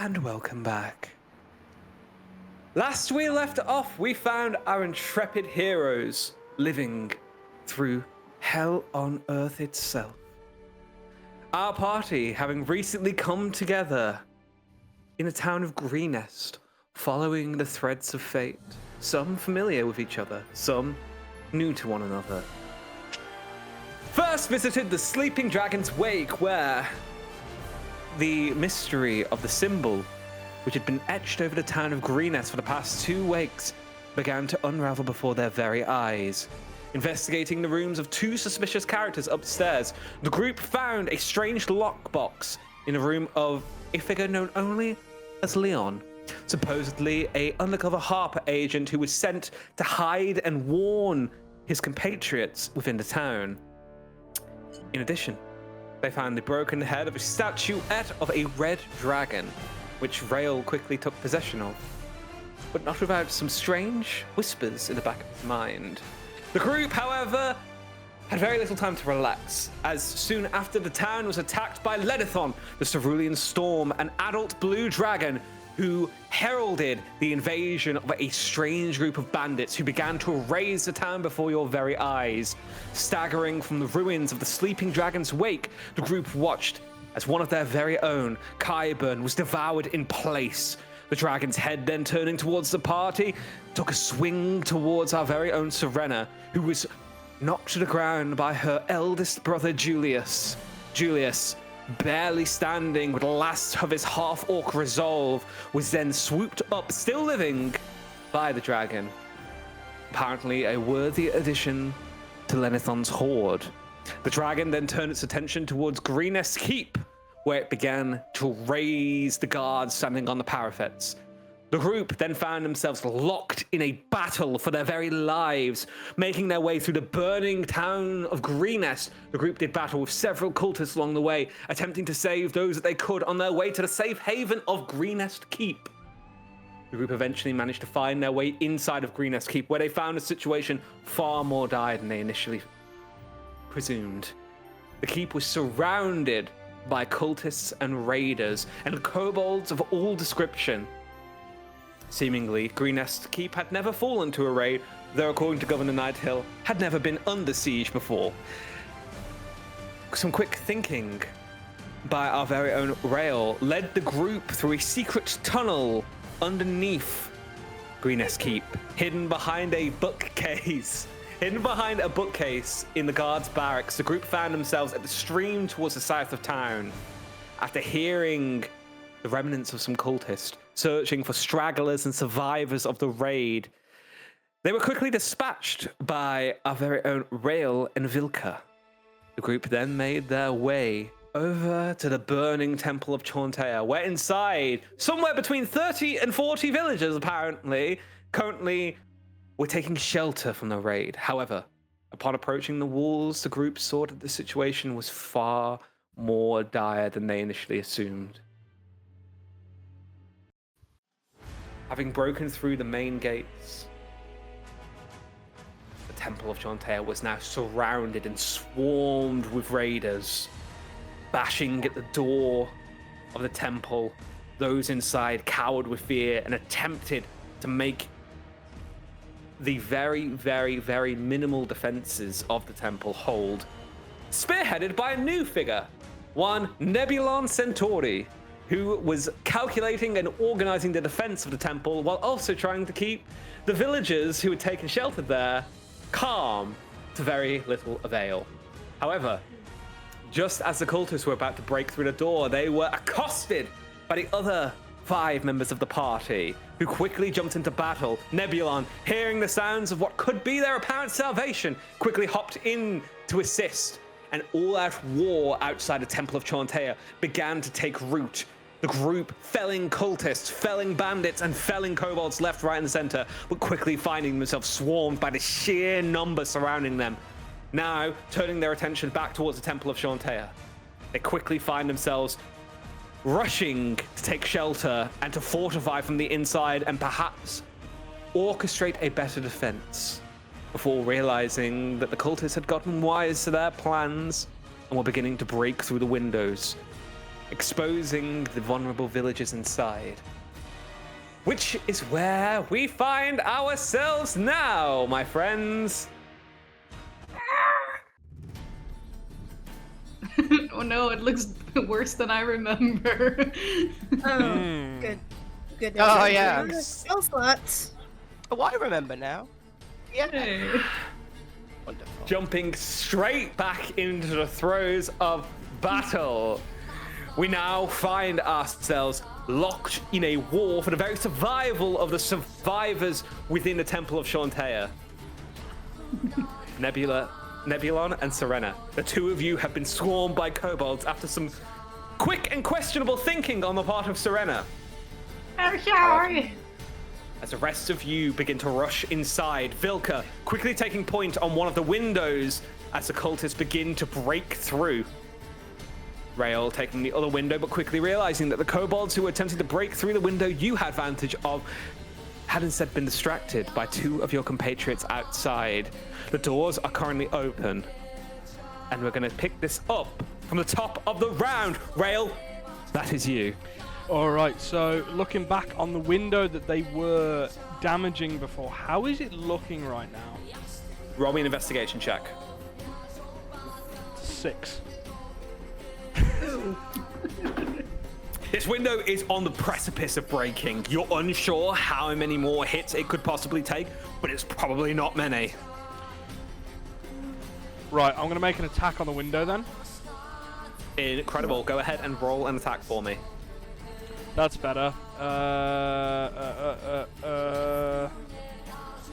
and welcome back. Last we left off, we found our intrepid heroes living through hell on earth itself. Our party having recently come together in the town of Greenest, following the threads of fate, some familiar with each other, some new to one another. First visited the Sleeping Dragon's Wake, where the mystery of the symbol, which had been etched over the town of Greenest for the past 2 wakes, began to unravel before their very eyes. Investigating the rooms of 2 suspicious characters upstairs, the group found a strange lockbox in a room of a figure known only as Leon, supposedly an undercover Harper agent who was sent to hide and warn his compatriots within the town. In addition, they found the broken head of a statuette of a red dragon, which Rael quickly took possession of, but not without some strange whispers in the back of his mind. The group, however, had very little time to relax, as soon after the town was attacked by Ledithon, the Cerulean Storm, an adult blue dragon who heralded the invasion of a strange group of bandits who began to raze the town before your very eyes. Staggering from the ruins of the Sleeping Dragon's Wake, the group watched as one of their very own, Qyburn, was devoured in place. The dragon's head then turning towards the party, took a swing towards our very own Serena, who was knocked to the ground by her eldest brother Julius. Julius, barely standing with the last of his half-orc resolve, was then swooped up, still living, by the dragon. Apparently a worthy addition to Lenithon's horde. The dragon then turned its attention towards Greenest Keep, where it began to raise the guards standing on the parapets. The group then found themselves locked in a battle for their very lives, making their way through the burning town of Greenest. The group did battle with several cultists along the way, attempting to save those that they could on their way to the safe haven of Greenest Keep. The group eventually managed to find their way inside of Greenest Keep, where they found a situation far more dire than they initially presumed. The keep was surrounded by cultists and raiders and kobolds of all description. Seemingly, Greenest Keep had never fallen to a raid, though according to Governor Nighthill, had never been under siege before. Some quick thinking by our very own Rael led the group through a secret tunnel underneath Greenest Keep, hidden behind a bookcase. Hidden behind a bookcase in the guards' barracks, the group found themselves at the stream towards the south of town. After hearing the remnants of some cultists searching for stragglers and survivors of the raid, they were quickly dispatched by our very own Rael and Vilka. The group then made their way over to the burning Temple of Chauntea, where inside, somewhere between 30 and 40 villagers apparently, currently were taking shelter from the raid. However, upon approaching the walls, the group saw that the situation was far more dire than they initially assumed. Having broken through the main gates, the Temple of Chauntea was now surrounded and swarmed with raiders, bashing at the door of the temple. Those inside cowered with fear and attempted to make the very, very, very minimal defenses of the temple hold, spearheaded by a new figure, one Nebulon Centauri, who was calculating and organizing the defense of the temple while also trying to keep the villagers who had taken shelter there calm, to very little avail. However, just as the cultists were about to break through the door, they were accosted by the other 5 members of the party, who quickly jumped into battle. Nebulon, hearing the sounds of what could be their apparent salvation, quickly hopped in to assist, and all-out war outside the Temple of Chauntea began to take root. The group felling cultists, felling bandits, and felling kobolds left, right, and center, but quickly finding themselves swarmed by the sheer number surrounding them. Now, turning their attention back towards the Temple of Chauntea, they quickly find themselves rushing to take shelter and to fortify from the inside and perhaps orchestrate a better defense, before realizing that the cultists had gotten wise to their plans and were beginning to break through the windows. exposing the vulnerable villagers inside. Which is where we find ourselves now, my friends. Oh no, it looks worse than I remember. Good. Good. Oh, yeah. Spell slots. Oh, I remember now. Yay. Wonderful. Jumping straight back into the throes of battle. We now find ourselves locked in a war for the very survival of the survivors within the Temple of Chauntea. Nebulon and Serena, the two of you have been swarmed by kobolds after some quick and questionable thinking on the part of Serena. I'm sorry. As the rest of you begin to rush inside, Vilka quickly taking point on one of the windows as the cultists begin to break through. Rael taking the other window, but quickly realizing that the kobolds who were attempting to break through the window you had vantage of had instead been distracted by two of your compatriots outside. The doors are currently open, and we're going to pick this up from the top of the round. Rael, that is you. Alright, so looking back on the window that they were damaging before, how is it looking right now? Roll me an investigation check. 6. This window is on the precipice of breaking. You're unsure how many more hits it could possibly take, but it's probably not many. Right, I'm going to make an attack on the window then. Incredible. Go ahead and roll an attack for me. That's better.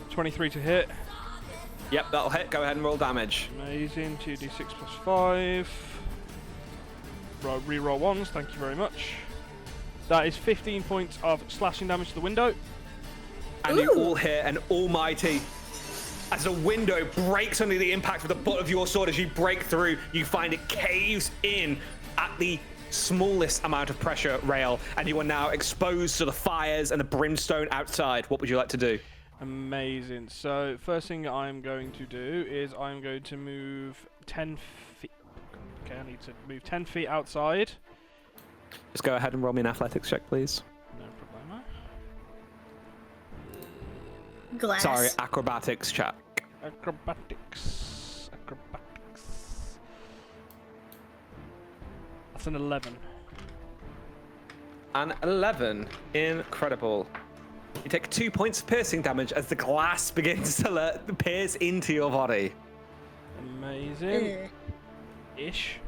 23 to hit. Yep, that'll hit. Go ahead and roll damage. Amazing. 2d6 plus 5. Reroll ones, thank you very much. That is 15 points of slashing damage to the window. And you all hear an almighty, as the window breaks under the impact of the butt of your sword. As you break through, you find it caves in at the smallest amount of pressure, Rail, and you are now exposed to the fires and the brimstone outside. What would you like to do? Amazing. So first thing I'm going to do is I'm going to move 10 feet. Okay, I need to move 10 feet outside. Just go ahead and roll me an athletics check, please. No problemo. Glass. Sorry, acrobatics check. Acrobatics. That's an 11. An 11. Incredible. You take 2 points of piercing damage as the glass begins to pierce into your body. Amazing. Ish.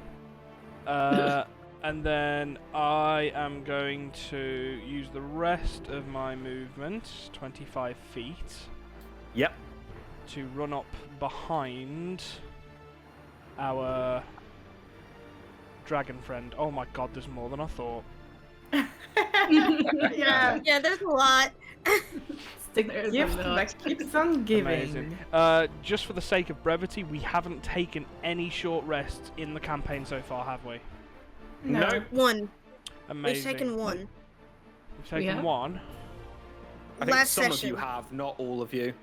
And then I am going to use the rest of my movement, 25 feet, Yep. to run up behind our dragon friend. Oh my god, there's more than I thought. Yeah. Yeah, there's a lot. Stick there. Gift that keeps on giving. Amazing. Just for the sake of brevity, we haven't taken any short rests in the campaign so far, have we? No. One. Amazing. We've taken one. We've taken have? one. I think Last some session. of you have, not all of you.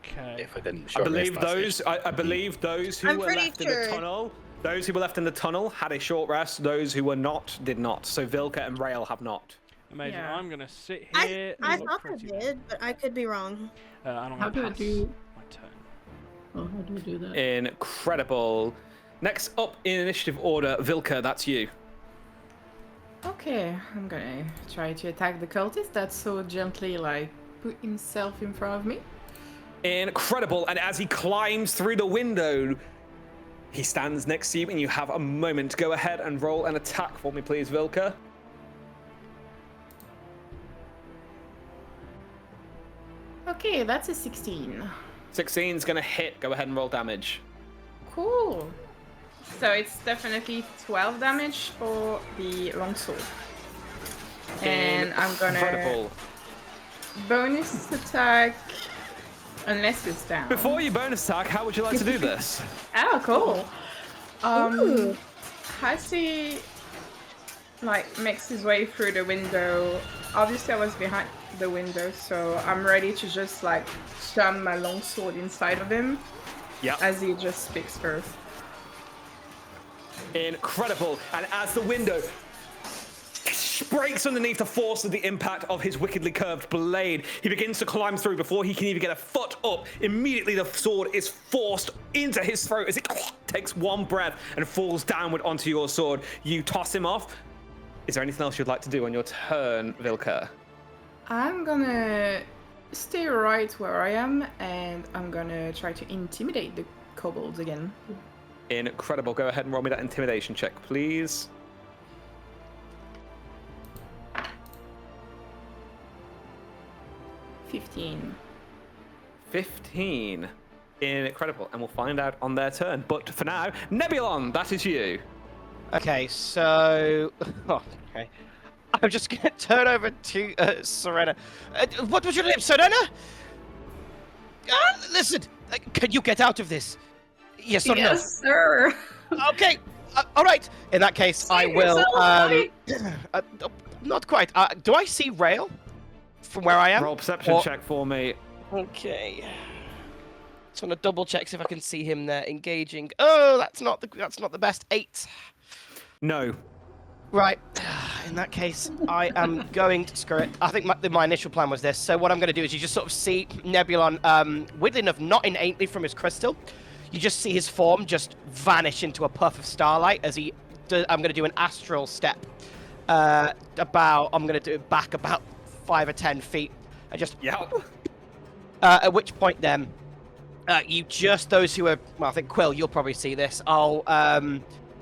Okay. If I didn't I short believe rest last those. I believe those who I'm were pretty left in sure. the tunnel. Those who were left in the tunnel had a short rest. Those who were not did not. So Vilka and Rail have not. Amazing. Yeah. I'm gonna sit I here. I and look thought I pretty bad. did, but I could be wrong. I don't How want do to I pass do- my turn. Oh, how do I do that? Incredible. Next up in initiative order, Vilka, that's you. Okay, I'm gonna try to attack the cultist that so gently, like, put himself in front of me. Incredible. And as he climbs through the window, he stands next to you and you have a moment. Go ahead and roll an attack for me, please, Vilka. Okay, that's a 16. 16 is going to hit. Go ahead and roll damage. Cool. So it's definitely 12 damage for the longsword. And I'm gonna Incredible. bonus attack unless it's down. Before you bonus attack, how would you like to do this? Oh, cool. Ooh. As he makes his way through the window, obviously I was behind the window, so I'm ready to just shove my longsword inside of him Yep. as he just speaks first. Incredible. And as the window breaks underneath the force of the impact of his wickedly curved blade, he begins to climb through. Before he can even get a foot up, immediately the sword is forced into his throat as it takes one breath and falls downward onto your sword. You toss him off. Is there anything else you'd like to do on your turn, Vilka? I'm gonna stay right where I am, and I'm gonna try to intimidate the kobolds again. Incredible. Go ahead and roll me that intimidation check, please. 15. 15. Incredible. And we'll find out on their turn. But for now, Nebulon, that is you. Okay, so... Oh, okay. I'm just going to turn over to Serena. What was your name, Serena? Listen, can you get out of this? Yes or Yes, sir. no? Okay, all right. In that case, I Save will... yourself, not quite. Do I see Rail from where I am? Roll perception check for me. Okay. Just want to double check see if I can see him there engaging. Oh, that's not the best. 8. No. Right. In that case, I am going to screw it. I think my initial plan was this. So what I'm going to do is you just sort of see Nebulon, weirdly enough, not innately from his crystal. You just see his form just vanish into a puff of starlight as I'm going to do an astral step. I'm going to do it back about 5 or 10 feet. I just... Yeah. At which point then, those who are... Well, I think Quill, you'll probably see this. I'll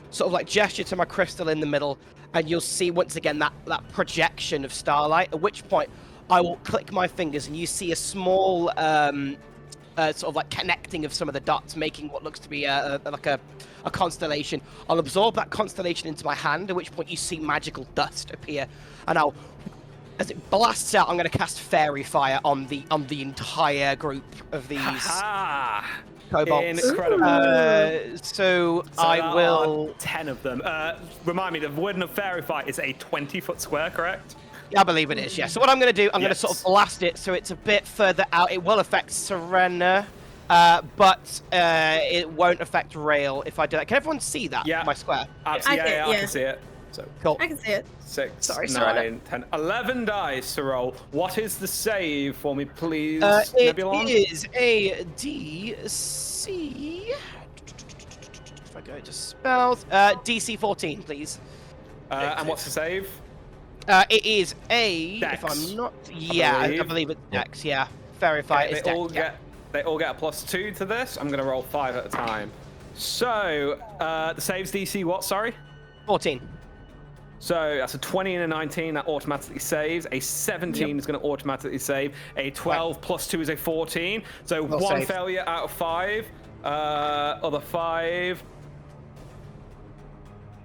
sort of like gesture to my crystal in the middle, and you'll see once again that projection of starlight, at which point I will click my fingers and you see a small sort of like connecting of some of the dots, making what looks to be like a constellation. I'll absorb that constellation into my hand, at which point you see magical dust appear, and as it blasts out, I'm going to cast Fairy Fire on the entire group of these kobolds. Incredible. So there I will... are 10 of them. Remind me, the wording of Fairy Fire is a 20-foot square, correct? I believe it is, yeah. So what I'm going to do, I'm going to sort of blast it so it's a bit further out. It will affect Serena, but it won't affect Rail if I do that. Can everyone see that? Yeah. My square? Absolutely. I can see it. So Cool. I can see it. 6, Sorry, 9, 10, 11 dice to roll. What is the save for me, please, It Nebulon? is a DC... If I go to spells... DC 14, please. And what's the save? It is a... Dex, If I'm not... Yeah, I believe it's Dex, yeah. Verify Okay, it's Dex, they all get a +2 to this. I'm going to roll 5 at a time. So, the save's DC what, sorry? 14. So that's a 20 and a 19 that automatically saves. A 17 is going to automatically save. A 12 plus 2 is a 14. So Well one saved. failure out of 5. Other 5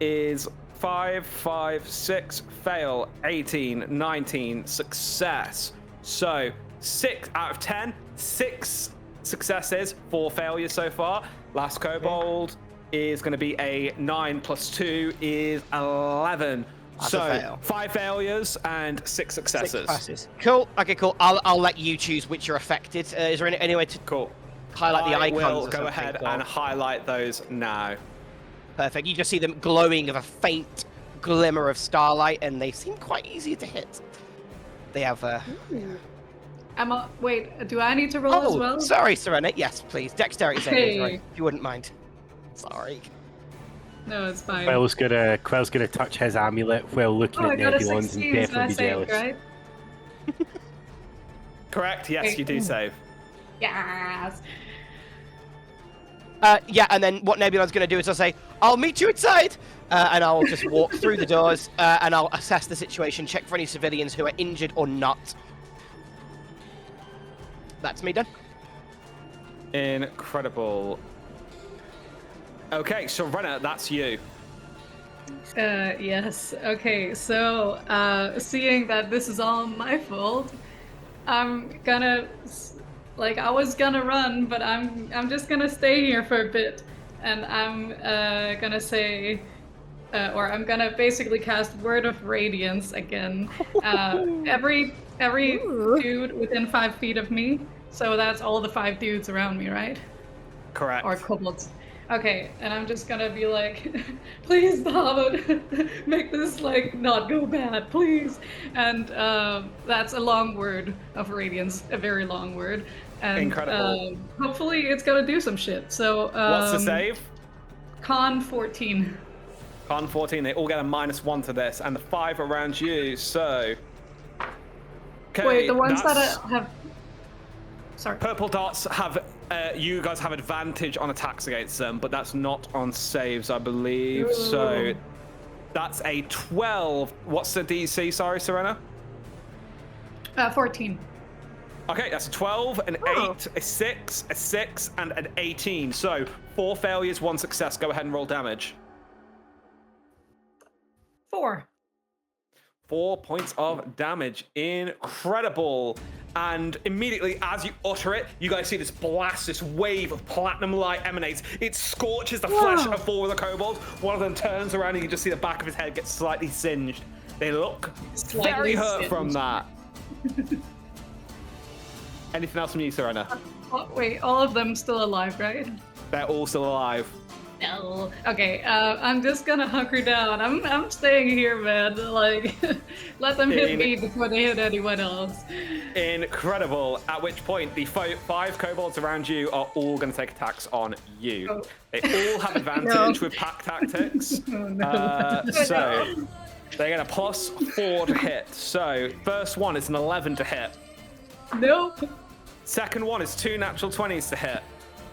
is 5, 5, 6, fail, 18, 19, success. So 6 out of 10, 6 successes, 4 failures so far. Last kobold is going to be a 9 plus 2 is 11. That's a So fail. 5 failures and 6 successes. 6 passes. Cool. Okay, cool. I'll let you choose which are affected. Is there any way to Cool. highlight the icons? I will or go something? ahead Cool. and highlight those now. Perfect. You just see them glowing of a faint glimmer of starlight, and they seem quite easy to hit. They have Wait, do I need to roll as well? Sorry, Serena. Yes, please. Dexterity savings, Hey. right? If you wouldn't mind. Sorry. No, it's fine. Quill's gonna touch his amulet while looking I at got a Nebulon's and 16, so I definitely be saved, jealous. right? Correct? Yes, you do save. Yes. Yeah, and then what Nebulon's going to do is I'll say, I'll meet you inside! And I'll just walk through the doors, and I'll assess the situation, check for any civilians who are injured or not. That's me done. Incredible. Okay, so Renner, that's you. Yes. Okay, so, seeing that this is all my fault, I'm gonna, I was gonna run, but I'm just gonna stay here for a bit, and I'm gonna say, or I'm gonna basically cast Word of Radiance again. Every Ooh. dude within 5 feet of me, so that's all the 5 dudes around me, right? Correct. Or kobolds. Okay, and I'm just gonna be like, please stop it. Make this like not go bad, please. And that's a long word of radiance, a very long word. And Incredible. hopefully it's gonna do some shit. So What's the save? Con 14. Con 14, they all get a -1 to this, and the 5 around you, so... Okay, Wait, the ones that's- that have... Sorry. Purple dots have, you guys have advantage on attacks against them, but that's not on saves, I believe, so... That's a 12. What's the DC, sorry, Serena? 14. Okay, that's a 12, an 8, a 6, a 6, and an 18. So, 4 failures, 1 success. Go ahead and roll damage. 4. 4 points of damage. Incredible. And immediately as you utter it, you guys see this blast, this wave of platinum light emanates. It scorches the flesh of 4 of the kobolds. One of them turns around and you just see the back of his head get slightly singed. They look very hurt from that. Anything else from you, Serena? Oh, wait, all of them still alive, right? They're all still alive. No. Okay, I'm just gonna hunker down. I'm staying here, man. Like, let them hit me before they hit anyone else. Incredible. At which point, the 5 kobolds around you are all going to take attacks on you. Oh. They all have advantage with pack tactics. So they're going to +4 to hit. So first one is an 11 to hit. Nope. Second one is 2 natural 20s to hit.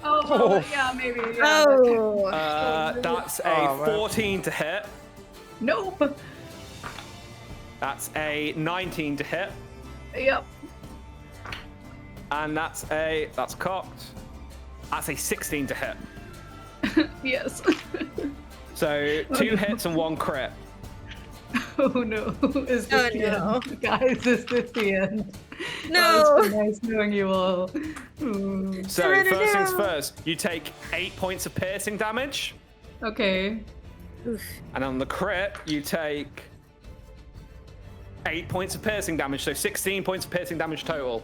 Oh, well, yeah, maybe. Yeah, Oh. That's a 14 to hit. Nope. That's a 19 to hit. Yep. And that's cocked. That's a 16 to hit. Yes. So 2 hits and 1 crit. Oh no. Is this the end? Guys, is this the end? No. It's been nice knowing you all. Ooh. So first things first, you take 8 points of piercing damage. Okay. And on the crit, you take 8 points of piercing damage, so 16 points of piercing damage total.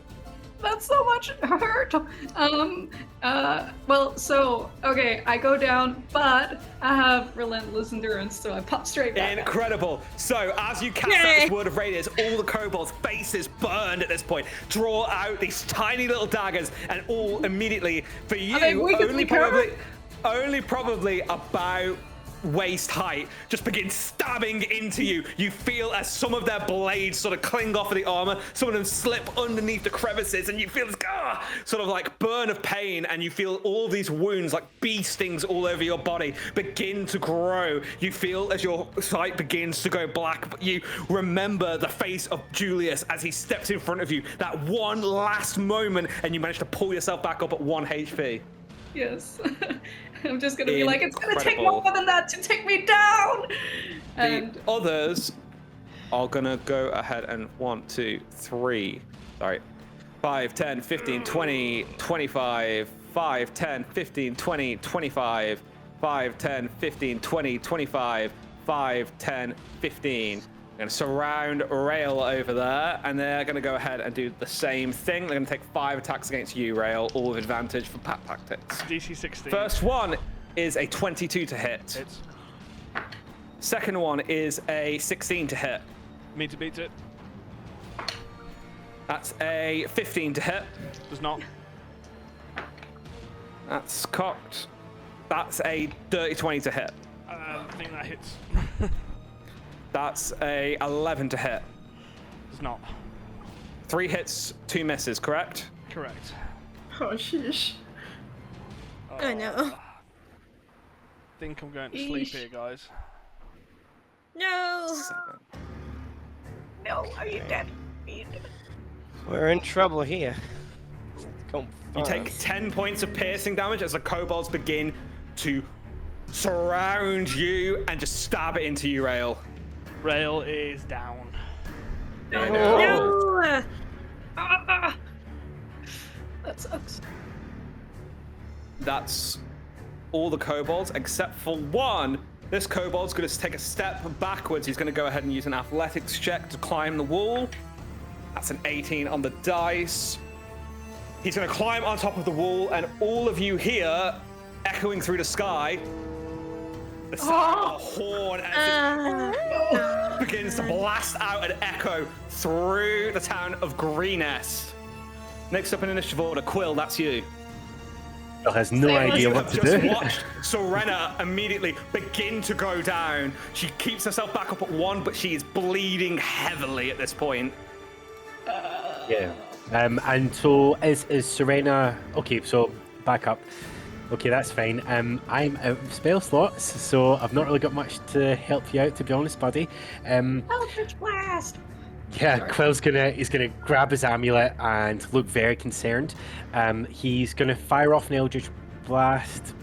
That's so much hurt. Well, so, okay, I go down, but I have relentless endurance, so I pop straight back. Incredible. So as you cast out this word of radiance, all the kobolds' faces burned at this point. Draw out these tiny little daggers, and all immediately, for you, only probably about waist height, just begin stabbing into you. You feel as some of their blades sort of cling off of the armor, some of them slip underneath the crevices, and you feel this sort of like burn of pain, and you feel all these wounds like bee stings all over your body begin to grow. You feel as your sight begins to go black, but you remember the face of Julius as he steps in front of you, that one last moment, and you manage to pull yourself back up at 1 HP. Yes. I'm just gonna be like, it's gonna take more than that to take me down! And the others are gonna go ahead and 1, 2, 3. Sorry. 5, 10, 15, 20, 25. 5, 10, 15, 20, 25. 5, 10, 15, 20, 25. 5, 10, 15. I'm going to surround Rail over there, and they're going to go ahead and do the same thing. They're going to take 5 attacks against you, Rail, all with advantage for pack tactics. DC 16. First one is a 22 to hit. Hits. Second one is a 16 to hit. Me to beat it. That's a 15 to hit. Does not. That's cocked. That's a dirty 20 to hit. I think that hits. That's a 11 to hit. Does not. 3 hits, 2 misses, correct? Correct. Oh, sheesh. Oh, no. Think I'm going to sleep here, guys. No. 7. no, are you dead? We're in trouble here. You take 10 points of piercing damage as the kobolds begin to surround you and just stab it into you, Rail. Rail is down. No. That sucks. That's all the kobolds except for one. This kobold's going to take a step backwards. He's going to go ahead and use an athletics check to climb the wall. That's an 18 on the dice. He's going to climb on top of the wall, and all of you here echoing through the sky. The sound of a horn as it begins to blast out an echo through the town of Greenest. Next up in initiative order, Quill, that's you. Quill has no idea what to Just do. watched Serena immediately begin to go down. She keeps herself back up at 1, but she is bleeding heavily at this point. Yeah. And so is Serena... Okay, so back up. Okay, that's fine. I'm out of spell slots, so I've not really got much to help you out, to be honest, buddy. Eldritch Blast! Yeah, Quill's he's gonna grab his amulet and look very concerned. He's gonna fire off an Eldritch Blast.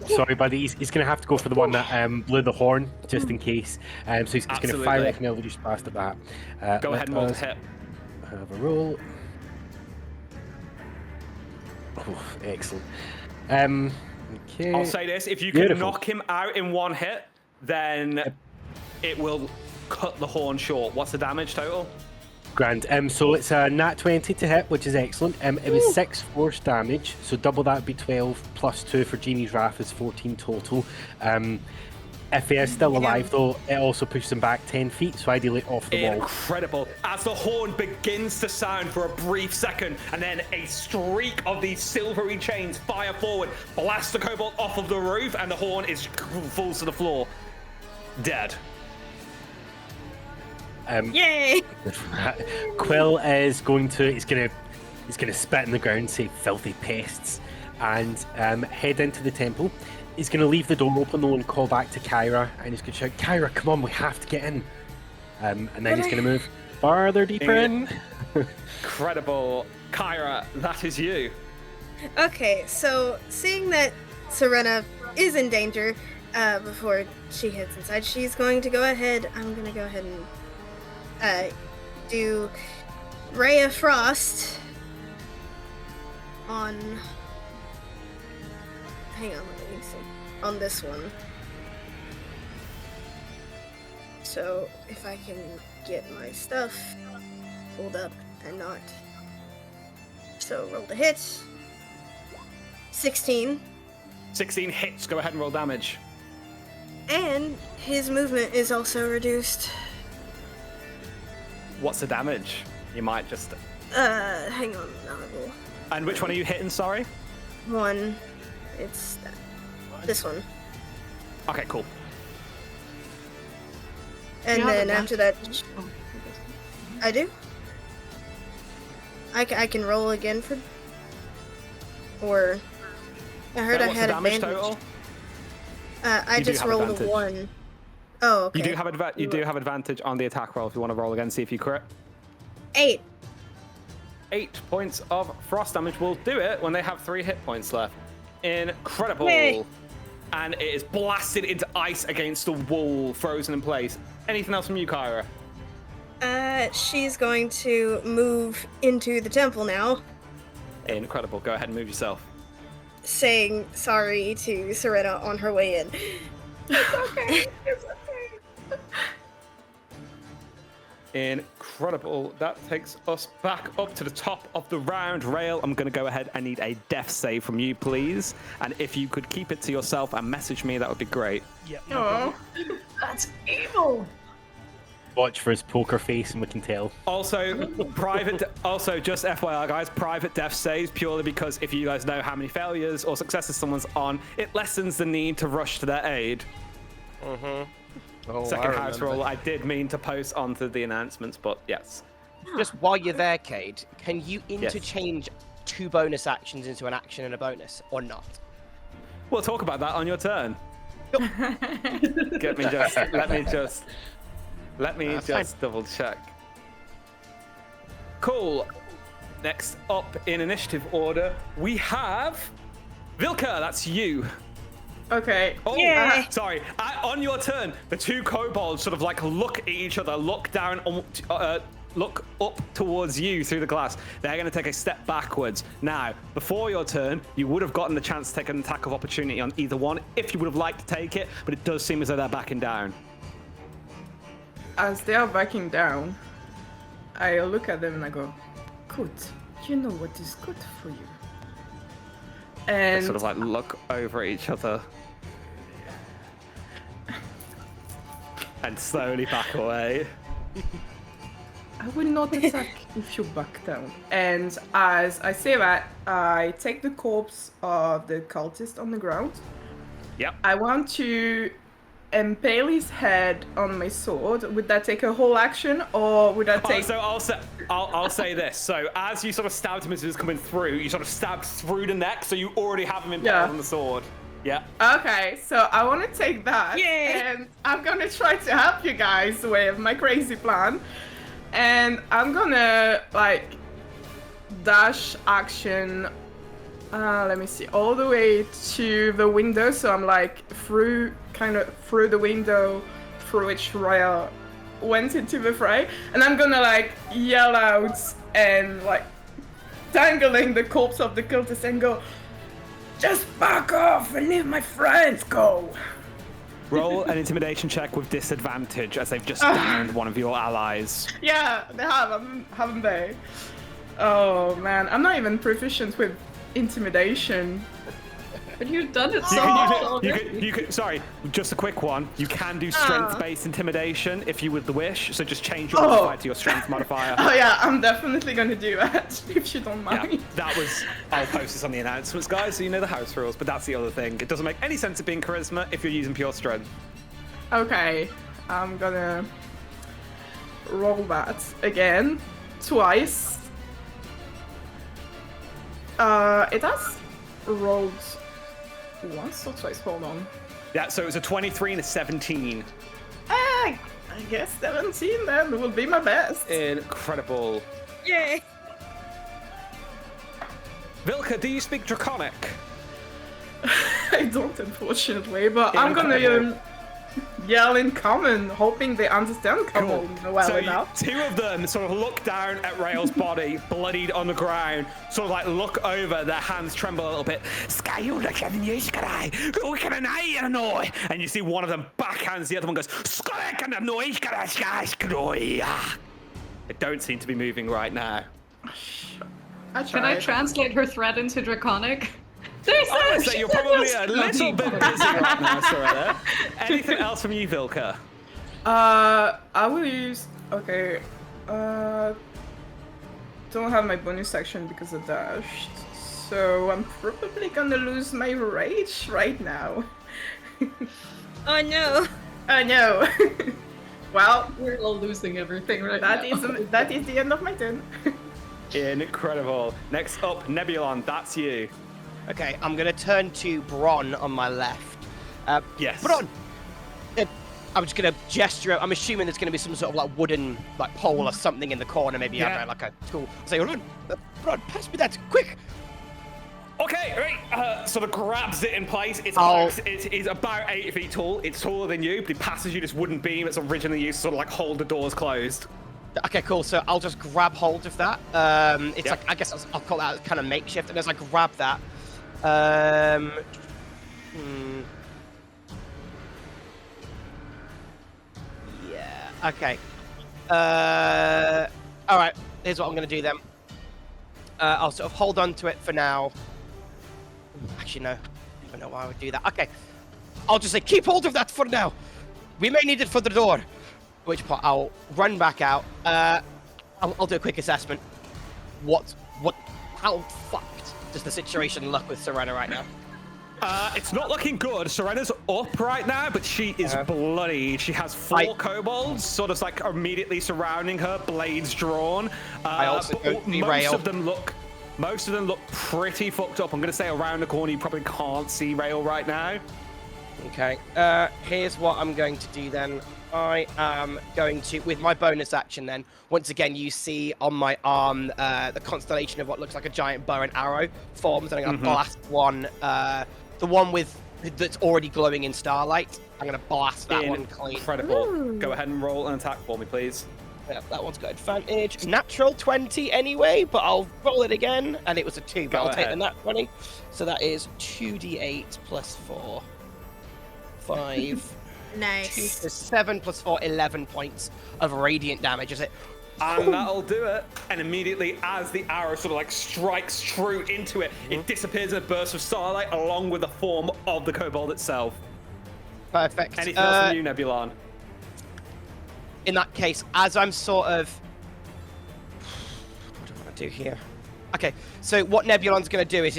Sorry, buddy. He's gonna have to go for the one that blew the horn, just in case. So he's gonna fire off an Eldritch Blast at that. Go ahead and roll to hit. Have a roll. Oh, excellent. Okay. I'll say this: if you can Beautiful. knock him out in 1 hit, then it will cut the horn short. What's the damage total? Grand. So it's a nat 20 to hit, which is excellent. It was 6 force damage, so double that would be 12 plus 2 for Genie's Wrath is 14 total. If he is still alive, though, it also pushes him back 10 feet, so ideally off the wall. Incredible. As the horn begins to sound for a brief second, and then a streak of these silvery chains fire forward, blast the kobold off of the roof, and the horn falls to the floor. Dead. Yay! Quill is going to he's gonna spit in the ground, say filthy pests, and head into the temple. He's gonna leave the door open though and call back to Kyra, and he's gonna shout, "Kyra, come on, we have to get in." And then he's gonna move farther deeper in. Incredible. Kyra, that is you. Okay, so seeing that Serena is in danger before she heads inside, she's going to go ahead. I'm going to go ahead and do Ray of Frost on. Hang on, let me see. On this one. So if I can get my stuff pulled up and not. So roll the hit. 16. 16 hits. Go ahead and roll damage. And his movement is also reduced. What's the damage? You might just... Hang on, I will. And which one are you hitting, sorry? 1. It's that. This one. Okay, cool. And You have then after that, advantage. Oh, I do. I can roll again for. Or I heard I What's had the damage advantage. total? I You do just have rolled advantage. a 1. Oh, okay. You do have advantage on the attack roll if you want to roll again, see if you crit. 8. 8 points of frost damage will do it when they have 3 hit points left. Incredible. Yay. And it is blasted into ice against the wall, frozen in place. Anything else from you, Kyra? She's going to move into the temple now, Incredible. Go ahead and move yourself. saying sorry to Serena on her way in. Okay, it's okay. Incredible. That takes us back up to the top of the round. Rail, I'm going to go ahead. I need a death save from you, please. And if you could keep it to yourself and message me, that would be great. Yep. Oh, That's evil! Watch for his poker face, and we can tell. Also, just FYI, guys, private death saves purely because if you guys know how many failures or successes someone's on, it lessens the need to rush to their aid. Oh, Second I house remember. roll. I did mean to post onto the announcements, but yes. Just while you're there, Cade, can you interchange 2 bonus actions into an action and a bonus, or not? We'll talk about that on your turn. Let me just double check. Cool. Next up in initiative order, we have Vilka. That's you. okay. Oh, Yay. sorry. On your turn, the 2 kobolds sort of like look at each other, look down, look up towards you through the glass. They're going to take a step backwards. Now, before your turn, you would have gotten the chance to take an attack of opportunity on either one if you would have liked to take it, but it does seem as though they're backing down. As they are backing down, I look at them and I go, "Good. You know what is good for you." They And sort of like look over at each other and slowly back away. I will not attack if you back down. And as I say that, I take the corpse of the cultist on the ground. Yep. I want to impale his head on my sword. Would that take a whole action, or would that take? So I'll say this. So as you sort of stabbed him as he was coming through, you sort of stabbed through the neck, so you already have him impaled on the sword. Yeah. Okay, so I want to take that, Yay! and I'm gonna try to help you guys with my crazy plan, and I'm gonna like dash action. Let me see, all the way to the window, so I'm like through the window through which Raya went into the fray, and I'm gonna like yell out and like dangling the corpse of the cultist and go, just back off and leave my friends go. Roll an intimidation check with disadvantage as they've just downed one of your allies. Yeah, they have, haven't they? Oh man, I'm not even proficient with intimidation. But you've done it You so can well. use it. You can. Sorry, just a quick one. You can do strength-based intimidation if you would the wish. So just change your modifier to your strength modifier. Oh yeah, I'm definitely gonna do that if you don't mind. Yeah, that was. I'll post this on the announcements, guys, so you know the house rules. But that's the other thing. It doesn't make any sense of being charisma if you're using pure strength. Okay, I'm gonna roll that again, twice. It has rolled once or twice. Hold on. Yeah. So it was a 23 and a 17. I guess 17 then will be my best. Incredible. Yay! Vilka, do you speak Draconic? I don't, unfortunately, but I'm gonna Incredible. yell in common, hoping they understand common well So enough. two of them sort of look down at Rael's body, bloodied on the ground, sort of like look over, their hands tremble a little bit. And you see one of them backhands the other one, goes. They don't seem to be moving right now. I Can I tried. translate her threat into Draconic? There's I would she say you're said probably yes. a little bit busy right now, Soraya. Anything else from you, Vilka? I will use. Okay. Don't have my bonus action because I dashed. So I'm probably gonna lose my rage right now. Oh no! Oh no! Well, We're all losing everything right that now. is the end of my turn. Incredible. Next up, Nebulon, that's you. Okay, I'm gonna turn to Bron on my left. Yes. Bron! I'm just gonna gesture out. I'm assuming there's gonna be some sort of like wooden like pole or something in the corner, maybe I don't know, like a tool. I'll say, Bron, pass me that, quick! Okay, right. Sort of grabs it in place. It's about 8 feet tall. It's taller than you, but it passes you this wooden beam that's originally used to sort of like hold the doors closed. Okay, cool. So I'll just grab hold of that. It's like, I guess I'll call that kind of makeshift. And as I grab that, yeah, okay. All right, here's what I'm going to do then. I'll sort of hold on to it for now. Actually, no. I don't even know why I would do that. Okay. I'll just say, keep hold of that for now. We may need it for the door. At which point, I'll run back out. I'll do a quick assessment. How fucked does the situation look with Serena right now? It's not looking good. Serena's up right now, but she is bloodied. She has 4 kobolds sort of like immediately surrounding her, blades drawn. I also don't see Rael. Most of them look pretty fucked up. I'm going to say around the corner, you probably can't see Rael right now. Okay. Here's what I'm going to do then. I am going to, with my bonus action then, once again, you see on my arm the constellation of what looks like a giant bow and arrow forms, and I'm going to blast one, the one that's already glowing in starlight. I'm going to blast that one clean. Incredible. Ooh. Go ahead and roll an attack for me, please. Yeah, that one's got advantage. Natural 20 anyway, but I'll roll it again, and it was a 2, but Go I'll take the ahead. nat 20. So that is 2d8 plus 4. 5. Nice. 7 plus 4, 11 points of radiant damage as it And that'll do it. And immediately, as the arrow sort of like strikes true into it, it disappears in a burst of starlight along with the form of the kobold itself. Perfect. Anything else from you, Nebulon? In that case, as I'm sort of... What do I want to do here? Okay, so what Nebulon's going to do is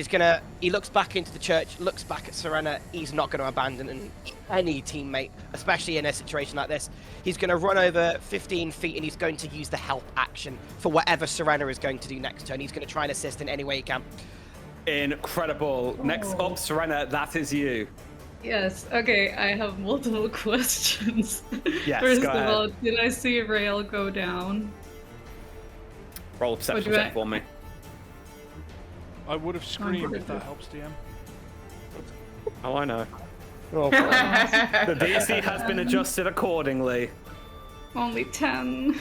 he looks back into the church, looks back at Serena. He's not going to abandon any teammate, especially in a situation like this. He's going to run over 15 feet and he's going to use the help action for whatever Serena is going to do next turn. He's going to try and assist in any way he can. Incredible. Next up, Serena, that is you. Yes. Okay. I have multiple questions. Yes, First go of ahead. all, did I see Rail go down? Roll a perception check for me. I would have screamed if that helps, DM. Oh, I know. Oh, The DC has been adjusted accordingly. Only 10.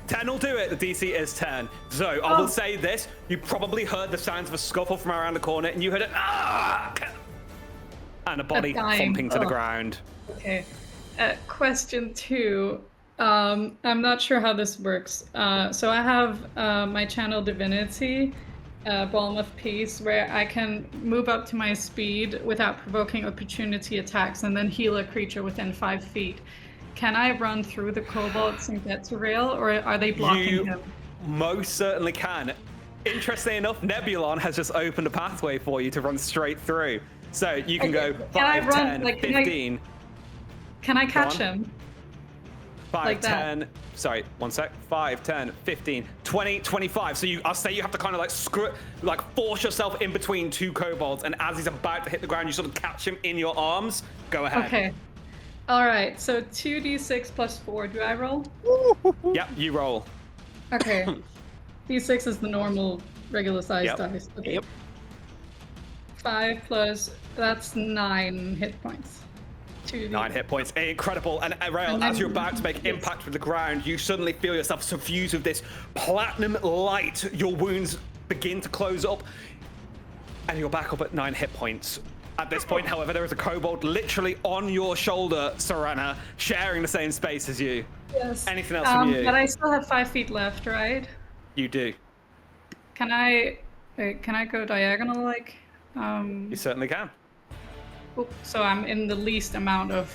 10 will do it. The DC is 10. So I will say this: you probably heard the sounds of a scuffle from around the corner, and you heard it, and a body dying. thumping to the ground. Okay. Question 2. I'm not sure how this works. So I have my channel divinity, Balm of Peace, where I can move up to my speed without provoking opportunity attacks and then heal a creature within 5 feet. Can I run through the kobolds and get to Rail, or are they blocking You him? most certainly can. Interestingly enough, Nebulon has just opened a pathway for you to run straight through. So you can go 5, 10, 15. Can I catch on. him? 5, Like that. 10, sorry, 1 sec. 5, 10, 15, 20, 25. So I'll say you have to kind of like force yourself in between two kobolds, and as he's about to hit the ground, you sort of catch him in your arms. Go ahead. Okay. All right. So 2d6 plus 4. Do I roll? Yep, you roll. Okay. D6 is the normal, regular size Yep. dice. Okay. Yep. 5 plus, that's 9 hit points. 2d. 9 hit points. Incredible. And Rael, And as then- you're about to make yes. impact with the ground, you suddenly feel yourself suffused with this platinum light. Your wounds begin to close up, and you're back up at 9 hit points. At this point, however, there is a kobold literally on your shoulder, Serena, sharing the same space as you. Yes. Anything else from you? But I still have 5 feet left, right? You do. Can I go diagonal, like? You certainly can. Oop, so I'm in the least amount of.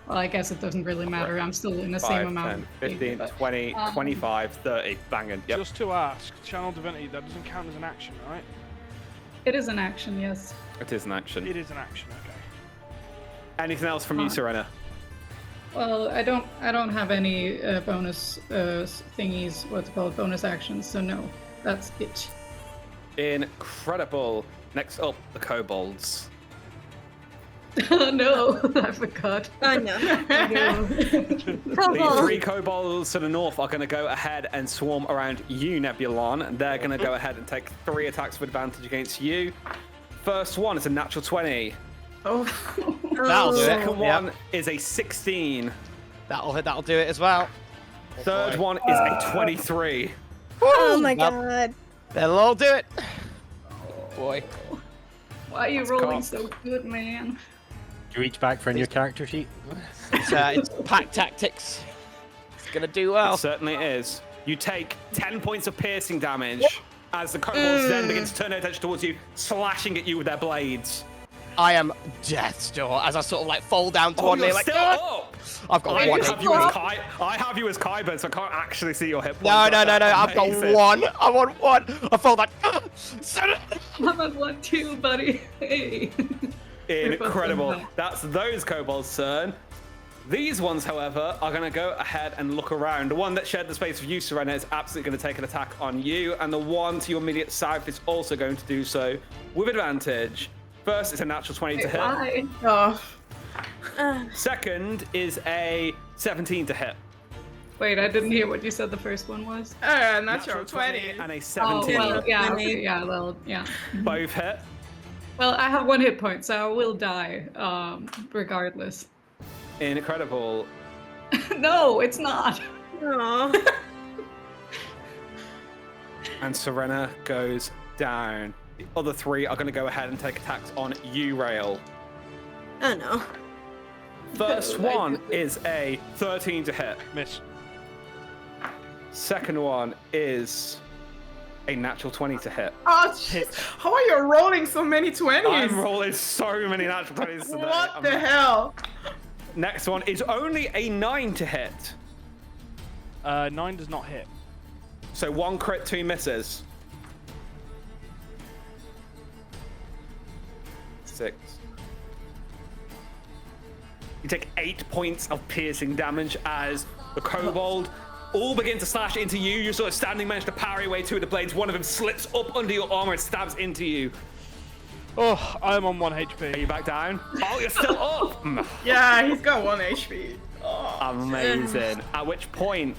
Well, I guess it doesn't really matter. I'm still in the 5, same amount. 10, of 15, speed, but- 20, 25, 30. Banging. Yep. Just to ask, Channel Divinity, that doesn't count as an action, right? It is an action, yes. It is an action. It is an action, okay. Anything else from you, Serena? Well, I don't have any bonus thingies. What's it called? Bonus actions. So no, that's it. Incredible. Next up, the kobolds. Oh no, I forgot. Oh no. No. The Kobold. 3 kobolds to the north are going to go ahead and swarm around you, Nebulon. And they're going to go ahead and take 3 attacks with advantage against you. First one is a natural 20. Oh, That'll do it. Second one Yep. is a 16. That'll do it as well. Third boy. one is a 23. Oh my Yep. god. They'll all do it. Boy. Why are you That's rolling cocked. so good, man? You reach back for your character sheet. It's pack tactics. It's gonna do well. It certainly is. You take 10 points of piercing damage as the kobolds then begin to turn their attention towards you, slashing at you with their blades. I am death's door as I sort of like fall down Oh, toward me you're like still "Ah!" up! I've got I one have hit you as point. I have you as Kyburn, so I can't actually see your hit points. No, That's I've got amazing. one. I'm on one. I fell like I'm at 1, 2, buddy. Hey. Incredible. We're both That's those kobolds' turn. These ones, however, are going to go ahead and look around. The one that shared the space with you, Serena, is absolutely going to take an attack on you, and the one to your immediate south is also going to do so with advantage. First, it's a natural 20 to hit. Why? oh. Second is a 17 to hit. Wait, I didn't hear what you said the first one was. Natural 20. and a Oh, 17. well, yeah, 20. okay, yeah, well, yeah. Both hit. Well, I have 1 hit point, so I will die, regardless. Incredible. No, it's not. Aw. And Serena goes down. The other 3 are going to go ahead and take attacks on you, Rail. Oh no. First No, I one didn't. is a 13 to hit. Miss. Second one is a natural 20 to hit. Oh, shit. How are you rolling so many 20s? I'm rolling so many natural 20s today. What the hell? Next one is only a 9 to hit. 9 does not hit. So 1 crit, 2 misses. 6. You take 8 points of piercing damage as the kobold all begin to slash into you. You're sort of standing, manage to parry away 2 of the blades. One of them slips up under your armor and stabs into you. Oh, I'm on 1 Are HP. you back down? Oh, you're still up! Yeah, he's got 1 HP. Oh. Amazing. At which point,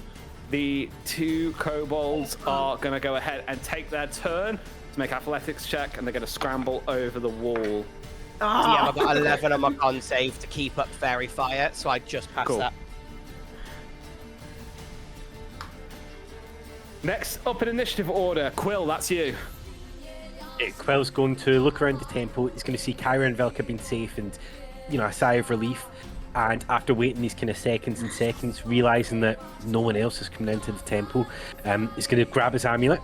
the 2 kobolds are going to go ahead and take their turn to make athletics check, and they're going to scramble over the wall. Yeah, I've got 11 on my con save to keep up fairy fire, so I just passed Cool. that. Next up in initiative order, Quill, that's you. Quill's going to look around the temple. He's going to see Kyra and Velka being safe and, a sigh of relief. And after waiting these kind of seconds and seconds, realizing that no one else is coming into the temple, he's going to grab his amulet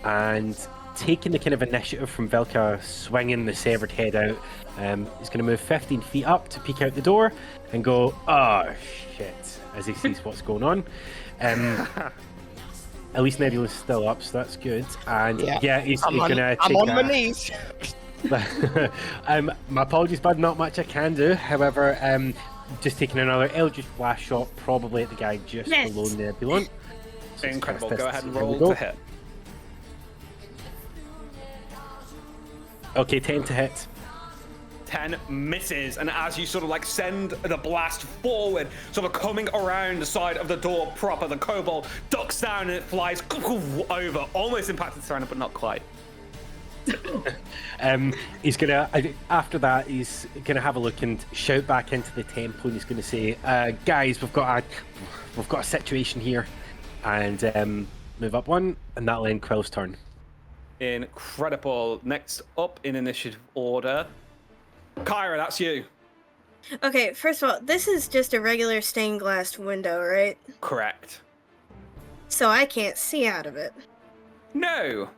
and taking the kind of initiative from Velka swinging the severed head out, he's going to move 15 feet up to peek out the door and go, oh shit, as he sees what's going on. At least Nebula's still up, so that's good. And he's going to take I'm on my knees. My apologies, bud, not much I can do. However, just taking another Eldritch Blast shot, probably at the guy just below Nebula. So Incredible. cast Go this. ahead and Here we roll go. to hit. Okay, 10 to hit. 10 misses, and as you sort of like send the blast forward, sort of coming around the side of the door proper, the kobold ducks down and it flies over, almost impacted Tyranny, but not quite. He's gonna after that he's gonna have a look and shout back into the temple, and he's gonna say, guys, we've got a situation here, and move up 1, and that'll end Quill's turn. Incredible. Next up in initiative order, Kyra, that's you. Okay, first of all, this is just a regular stained glass window, right? Correct. So I can't see out of it. No.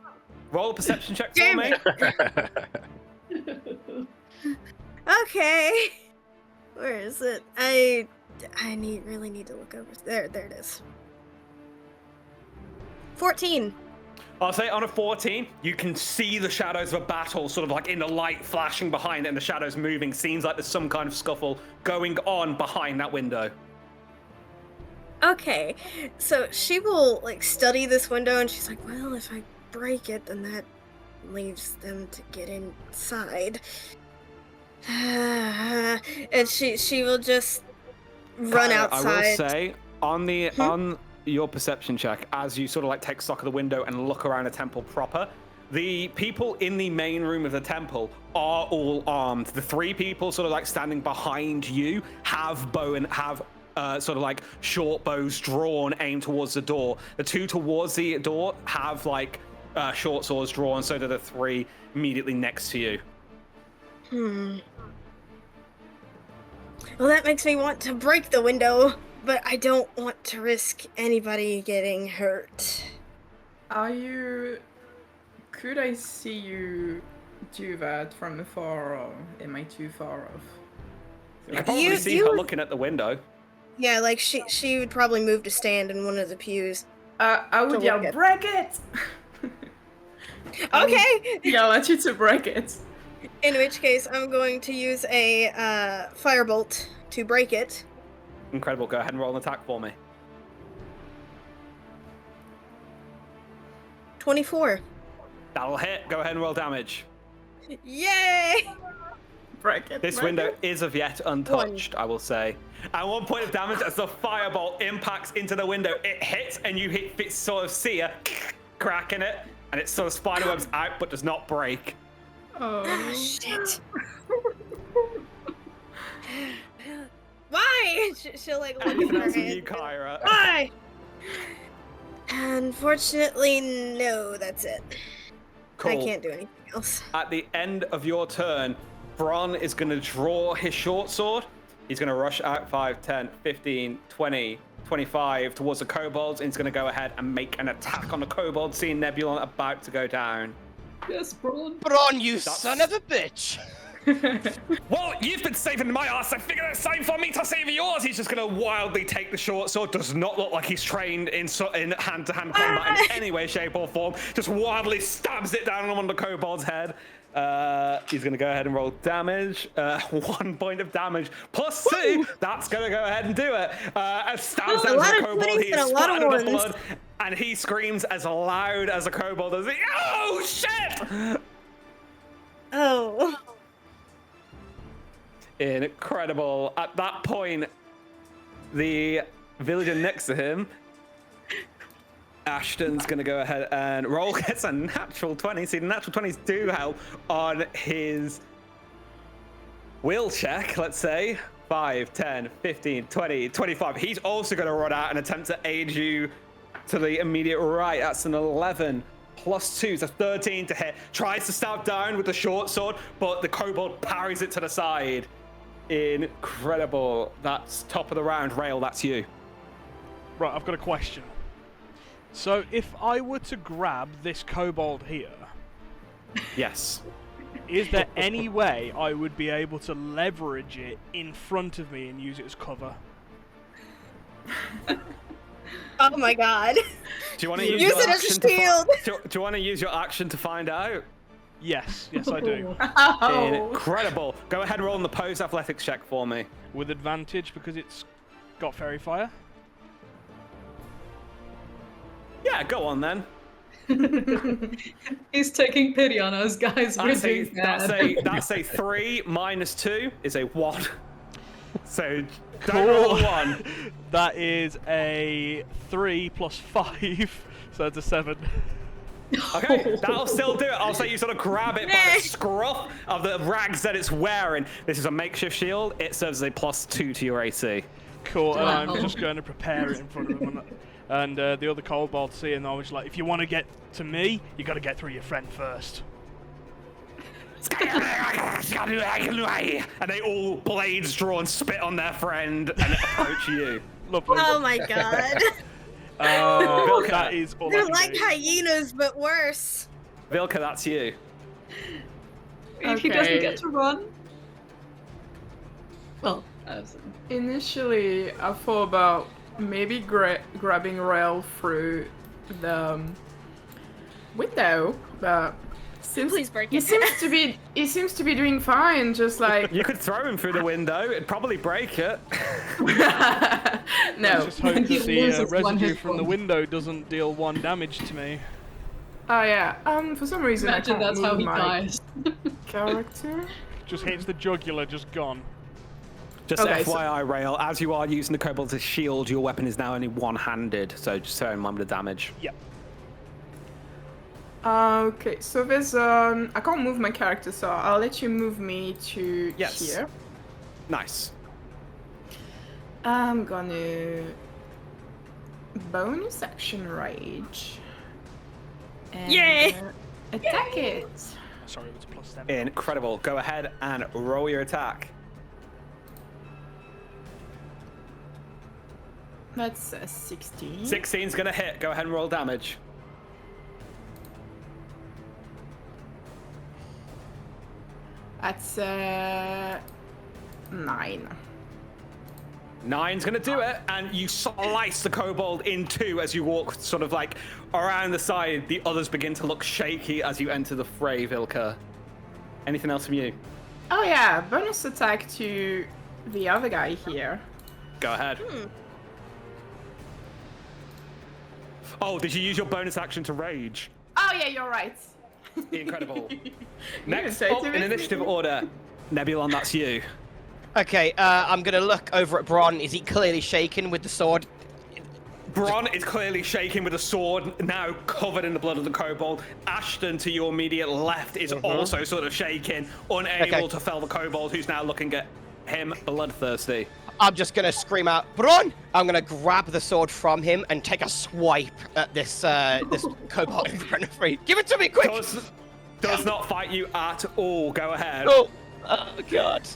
Roll a perception check for Damn me. Okay. Where is it? I really need to look over. There it is. 14. I'll say on a 14, you can see the shadows of a battle sort of like in the light flashing behind it and the shadows moving. Seems like there's some kind of scuffle going on behind that window. Okay, so she will like study this window and she's like, well, if I break it, then that leaves them to get inside. And she will just run Kyra, outside. I will say on your perception check, as you sort of like take stock of the window and look around the temple proper, the people in the main room of the temple are all armed. The 3 people sort of like standing behind you have sort of like short bows drawn, aimed towards the door. The 2 towards the door have like short swords drawn, so do the 3 immediately next to you. Well, that makes me want to break the window, but I don't want to risk anybody getting hurt. Could I see you do that from afar, or am I too far off? You can probably see her looking at the window. Yeah, like she would probably move to stand in one of the pews. I would To yell, look at- break it! Okay! Yell at you to break it. In which case, I'm going to use a firebolt to break it. Incredible. Go ahead and roll an attack for me. 24. That'll hit. Go ahead and roll damage. Yay! Break it. This break window it. is of yet untouched, I will say. And 1 point of damage as the firebolt impacts into the window. It hits, and you sort of see a crack in it, and it sort of spiderwebs out, but does not break. Oh, shit. Why? She'll like look at Anything her else with you, hand. Kyra? Why? Unfortunately, no, that's it. Cool. I can't do anything else. At the end of your turn, Bron is going to draw his short sword. He's going to rush out 5, 10, 15, 20, 25 towards the kobolds, and he's going to go ahead and make an attack on the kobold, seeing Nebulon about to go down. Yes, Braun. Braun, you son of a bitch! Well, you've been saving my ass. I figured it's time for me to save yours. He's just going to wildly take the short sword. Does not look like he's trained in hand-to-hand combat in any way, shape, or form. Just wildly stabs it down on the kobold's head. He's going to go ahead and roll damage. 1 point of damage plus 2. That's going to go ahead and do it. Stabs down the kobold. He is splattered with blood, and he screams as loud as a kobold does. Oh shit! Oh. Incredible. At that point, the villager next to him, Ashton's going to go ahead and roll. Gets a natural 20. See, the natural 20s do help on his will check, let's say. 5, 10, 15, 20, 25. He's also going to run out and attempt to aid you to the immediate right. That's an 11. Plus 2, so 13 to hit. Tries to stab down with the short sword, but the kobold parries it to the side. Incredible. That's top of the round. Rail, that's you. Right, I've got a question. So, if I were to grab this kobold here, Yes. is there any way I would be able to leverage it in front of me and use it as cover? Oh my god. Do you want to use Use your it as a action to shield. do you want to use your action to find out? Yes, I do. Oh. Incredible. Go ahead and roll on the pose athletics check for me. With advantage because it's got fairy fire. Yeah, go on then. He's taking pity on us, guys. We're That's a, doing bad. that's a 3 minus 2 is a 1. So Cool. don't roll a 1. That is a 3 plus 5, so that's a 7. Okay, that'll still do it. I'll say you sort of grab it by the scruff of the rags that it's wearing. This is a makeshift shield. It serves as a plus 2 to your AC. Cool, and I'm Wow. just going to prepare it in front of them. And the other kobold see, and I was like, if you want to get to me, you got to get through your friend first. And they all blades draw and spit on their friend and approach you. Lovely. Oh my god. Vilka. That is all I They're can like do. hyenas, but worse. Vilka, that's you. If he doesn't Okay. get to run. Well, Initially, I thought about maybe grabbing Rail through the window, but Please break he it. seems to be doing fine. Just like You could throw him through the window. It'd probably break it. no. Just hope He that the loses one residue hit from the point. window doesn't deal 1 damage to me. Oh yeah. For some reason imagine I can't that's move how he my dies. character. Just hits the jugular, just gone. Just Okay, so- FYI, Rail, as you are using the kobold as a shield, your weapon is now only one-handed, so just bear in mind with the damage. Yep. Okay, so there's I can't move my character, so I'll let you move me to Yes. here. Nice. I'm gonna bonus action rage. And, Yay! attack it. Sorry, it was plus 7. Incredible. Go ahead and roll your attack. That's a 16. 16's gonna hit. Go ahead and roll damage. That's 9. 9's gonna do it, and you slice the kobold in two as you walk sort of like around the side. The others begin to look shaky as you enter the fray, Vilka. Anything else from you? Oh yeah, bonus attack to the other guy here. Go ahead. Oh, did you use your bonus action to rage? Oh yeah, you're right. Incredible. Next say it up to in me. initiative order, Nebulon, that's you. Okay, I'm gonna look over at Bron. Is he clearly shaken with the sword? Bron is clearly shaking with a sword, now covered in the blood of the kobold. Ashton, to your immediate left, is also sort of shaking, unable Okay. to fell the kobold, who's now looking at him bloodthirsty. I'm just gonna scream out, Bron! I'm gonna grab the sword from him and take a swipe at this this kobold in front of me. Give it to me, quick! Does not fight you at all. Go ahead. Oh, God.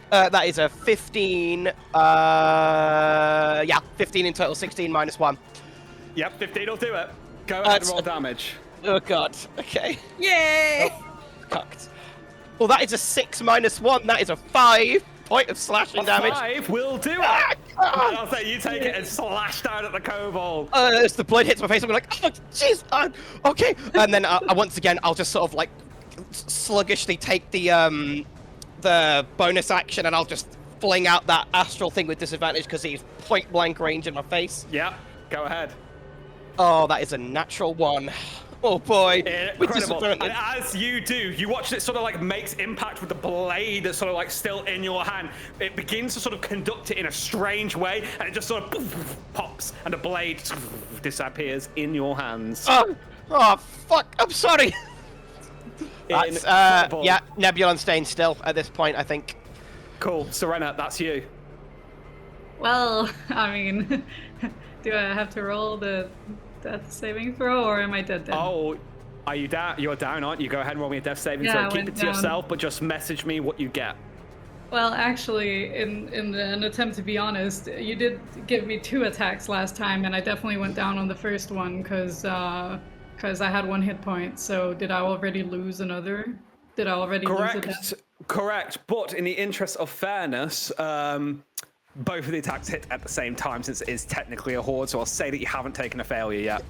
That is a 15. Yeah, 15 in total. 16 minus 1. Yep, 15 will do it. Go ahead and roll damage. Oh god. Okay. Yay! Cucked. Well, that is a 6 minus 1. That is a 5 point of slashing damage. 5 will do it. Ah, God. I'll say you take it and slash down at the kobold. As the blade hits my face, I'm like, oh, jeez, okay. And then once again, I'll just sort of like sluggishly take the bonus action, and I'll just fling out that astral thing with disadvantage because he's point blank range in my face. Yeah, go ahead. Oh, that is a natural 1. Oh boy. Incredible. And as you do, you watch it sort of like makes impact with the blade that's sort of like still in your hand. It begins to sort of conduct it in a strange way, and it just sort of pops, and the blade disappears in your hands. Oh fuck, I'm sorry. That's, Incredible. yeah, Nebulon staying still at this point, I think. Cool. Serena, that's you. Well, I mean, do I have to roll the death saving throw, or am I dead? Oh, are you down? You're down, aren't you? Go ahead and roll me a death saving Yeah, throw. I Keep went it to down. yourself, but just message me what you get. Well, actually, in an attempt to be honest, you did give me 2 attacks last time, and I definitely went down on the first one because I had 1 hit point. So did I already lose another? Did I already lose a death? Correct. But in the interest of fairness, both of the attacks hit at the same time since it is technically a horde. So I'll say that you haven't taken a failure yet.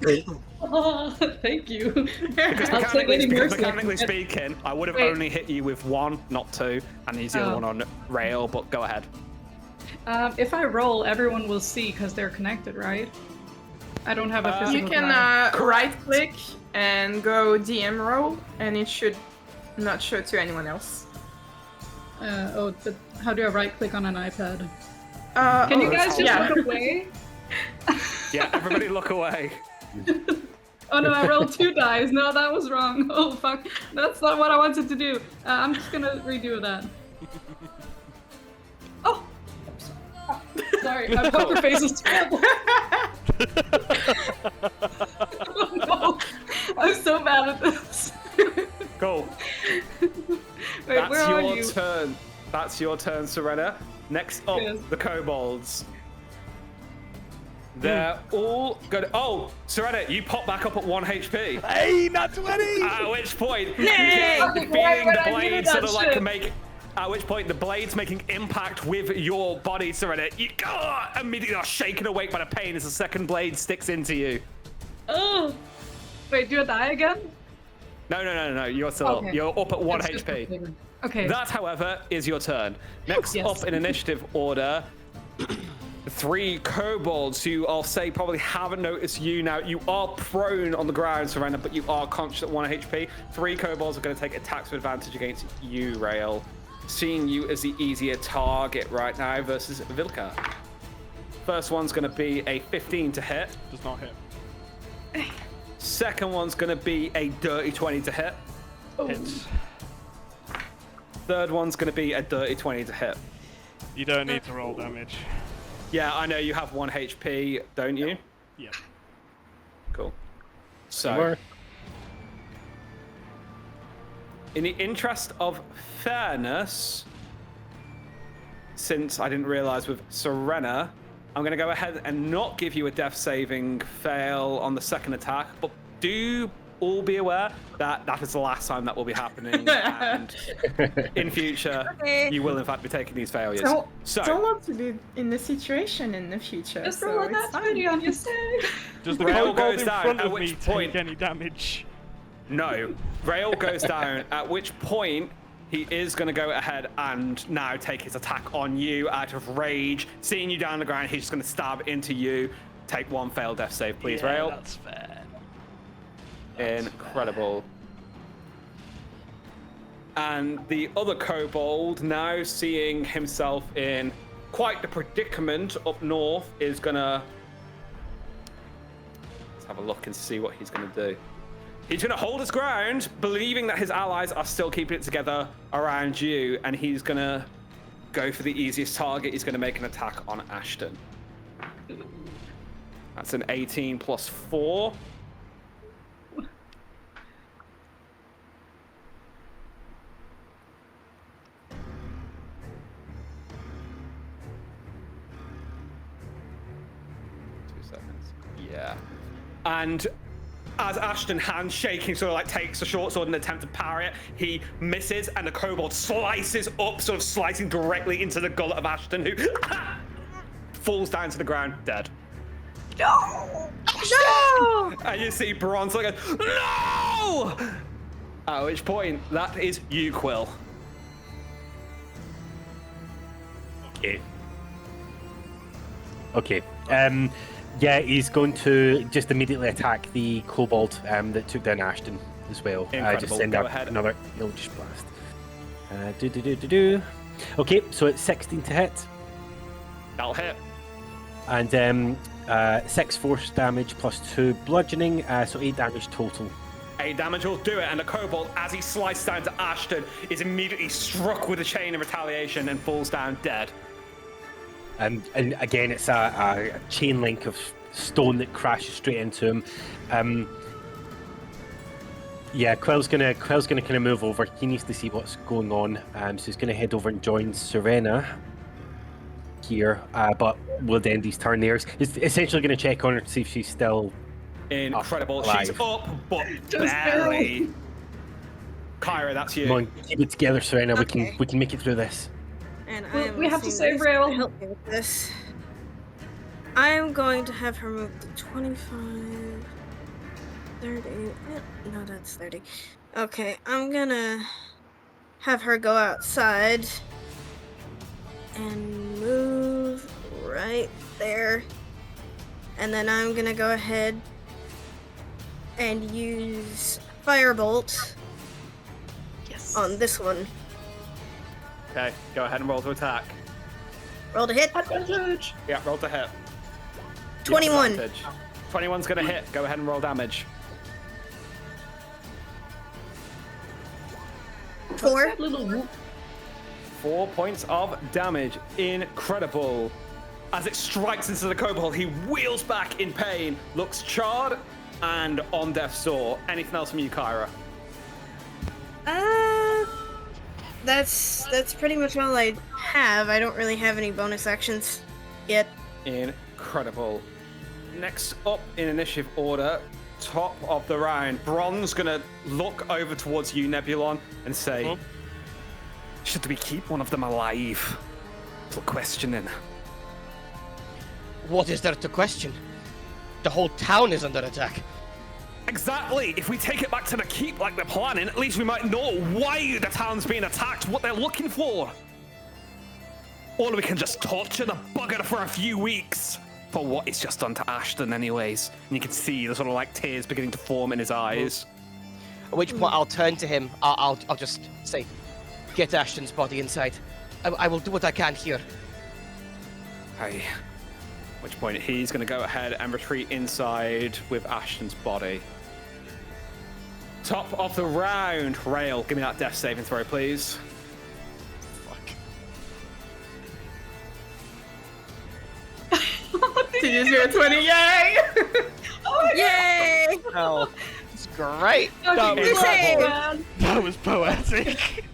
Oh, thank you. Because I'll take any mercy. mechanically speaking, I would have Wait. only hit you with 1, not 2, and use the other one on rail. But go ahead. If I roll, everyone will see because they're connected, right? I don't have a physical. You can drive. right click and go DM roll, and it should not show to anyone else. But how do I right click on an iPad? Can You guys just look away? Yeah, everybody look away. Oh no, I rolled 2 dice. No, that was wrong. Oh fuck, that's not what I wanted to do. I'm just gonna redo that. Oh, sorry, my poker face is terrible. Oh no, I'm so bad at this. Cool. Wait, where are you? Turn. That's your turn, Serena. Next up, Yes. the kobolds. They're all good. Oh, Serena, you pop back up at 1 HP. Hey, not 20! At which point, you Yay! get the Fucking why feeling would the I do blade that sort of like shit? make. At which point, the blade's making impact with your body, Serena. You immediately are shaken awake by the pain as the second blade sticks into you. Oh, wait, do I die again? No. You're still Okay. you're up at 1 It's just HP. a- Okay. That, however, is your turn. Next Yes. up in initiative order, 3 kobolds who I'll say probably haven't noticed you now. You are prone on the ground, Serena, but you are conscious at 1 HP. 3 kobolds are going to take attacks with advantage against you, Rael, seeing you as the easier target right now versus Vilka. First one's going to be a 15 to hit. Does not hit. Second one's going to be a dirty 20 to hit. Hits. Third one's going to be a dirty 20 to hit. You don't need to roll damage. Yeah, I know you have 1 HP, don't you? Yeah. Cool. So, in the interest of fairness, since I didn't realize with Serena, I'm going to go ahead and not give you a death saving fail on the second attack, but do all be aware that that is the last time that will be happening, and in future, you will in fact be taking these failures. Don't want to be in the situation in the future. Just so roll it's that fine. 20 on your save. Does the Rail kobold goes in down, front at of me which point- take any damage? No. Rail goes down, at which point he is going to go ahead and now take his attack on you out of rage. Seeing you down on the ground, he's just going to stab into you. Take 1 failed death save, please, Yeah, Rail. that's fair. Incredible. And the other kobold, now seeing himself in quite the predicament up north, is going to... Let's have a look and see what he's going to do. He's going to hold his ground, believing that his allies are still keeping it together around you, and he's going to go for the easiest target. He's going to make an attack on Ashton. That's an 18 plus 4. seconds. Yeah. And as Ashton, hand shaking, sort of like takes the short sword in an attempt to parry it, he misses, and the kobold slices up, sort of slicing directly into the gullet of Ashton, who falls down to the ground, dead. No! And you see Bronze like, no! At which point, that is you, Quill. Okay. Yeah, he's going to just immediately attack the kobold that took down Ashton as well. Incredible. Just send Go out ahead. another Eldritch Blast. Okay, so it's 16 to hit. That'll hit. And 6 force damage plus 2 bludgeoning, so 8 damage total. 8 damage will do it, and the kobold, as he slices down to Ashton, is immediately struck with a chain of retaliation and falls down dead. And again, it's a chain link of stone that crashes straight into him. Yeah, Quill's gonna kind of move over. He needs to see what's going on, so he's gonna head over and join Serena here. But we'll end his turn there. He's essentially gonna check on her to see if she's still Incredible. alive. She's up, but Just barely. Kyra, that's you. Come on, keep it together, Serena. Okay. We can make it through this. And We have to assuming save that it's gonna Rail. help me with this. I'm going to have her move to 25, 30. No, that's 30. Okay, I'm gonna have her go outside and move right there. And then I'm gonna go ahead and use Firebolt Yes. on this one. Okay, go ahead and roll to attack. Roll to hit. Advantage. Yeah, roll to hit. 21. Advantage. 21's gonna hit. Go ahead and roll damage. 4. That little whoop. 4 points of damage. Incredible. As it strikes into the kobold, he wheels back in pain, looks charred and on death's door. Anything else from you, Kyra? That's pretty much all I have. I don't really have any bonus actions yet. Incredible. Next up in initiative order, top of the round, Bron's gonna look over towards you, Nebulon, and say, should we keep one of them alive? Little questioning. What is there to question? The whole town is under attack. Exactly! If we take it back to the keep like they're planning, at least we might know why the town's being attacked, what they're looking for. Or we can just torture the bugger for a few weeks for what it's just done to Ashton anyways. And you can see the sort of like tears beginning to form in his eyes. At which point I'll turn to him. I'll just say, get Ashton's body inside. I will do what I can here. Hey. At which point he's going to go ahead and retreat inside with Ashton's body. Top of the round, Rail. Give me that death saving throw, please. Did you do a 20? Yay! Yay! Oh, it's great. That was incredible. That was poetic.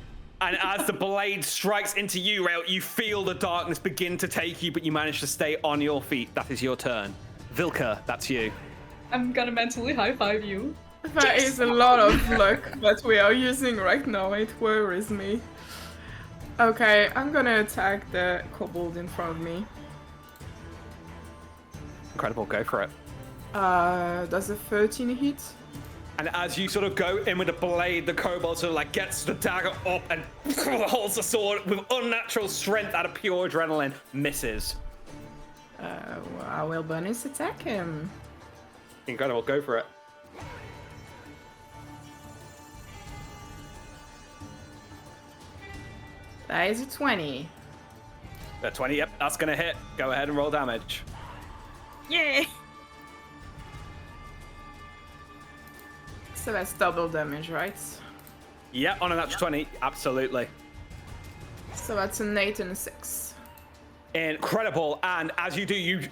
And as the blade strikes into you, Rail, you feel the darkness begin to take you, but you manage to stay on your feet. That is your turn. Vilka, that's you. I'm gonna mentally high five you. That is a lot of luck that we are using right now. It worries me. Okay, I'm gonna attack the kobold in front of me. Incredible, go for it. Does a 13 hit? And as you sort of go in with the blade, the kobold sort of like gets the dagger up and holds the sword with unnatural strength out of pure adrenaline. Misses. Well, I will bonus attack him. Incredible, go for it. That is a 20. The 20, yep, that's gonna hit. Go ahead and roll damage. Yay! So that's double damage, right? Yeah, on a natural 20, absolutely. So that's an 8 and a 6. Incredible, and as you do, you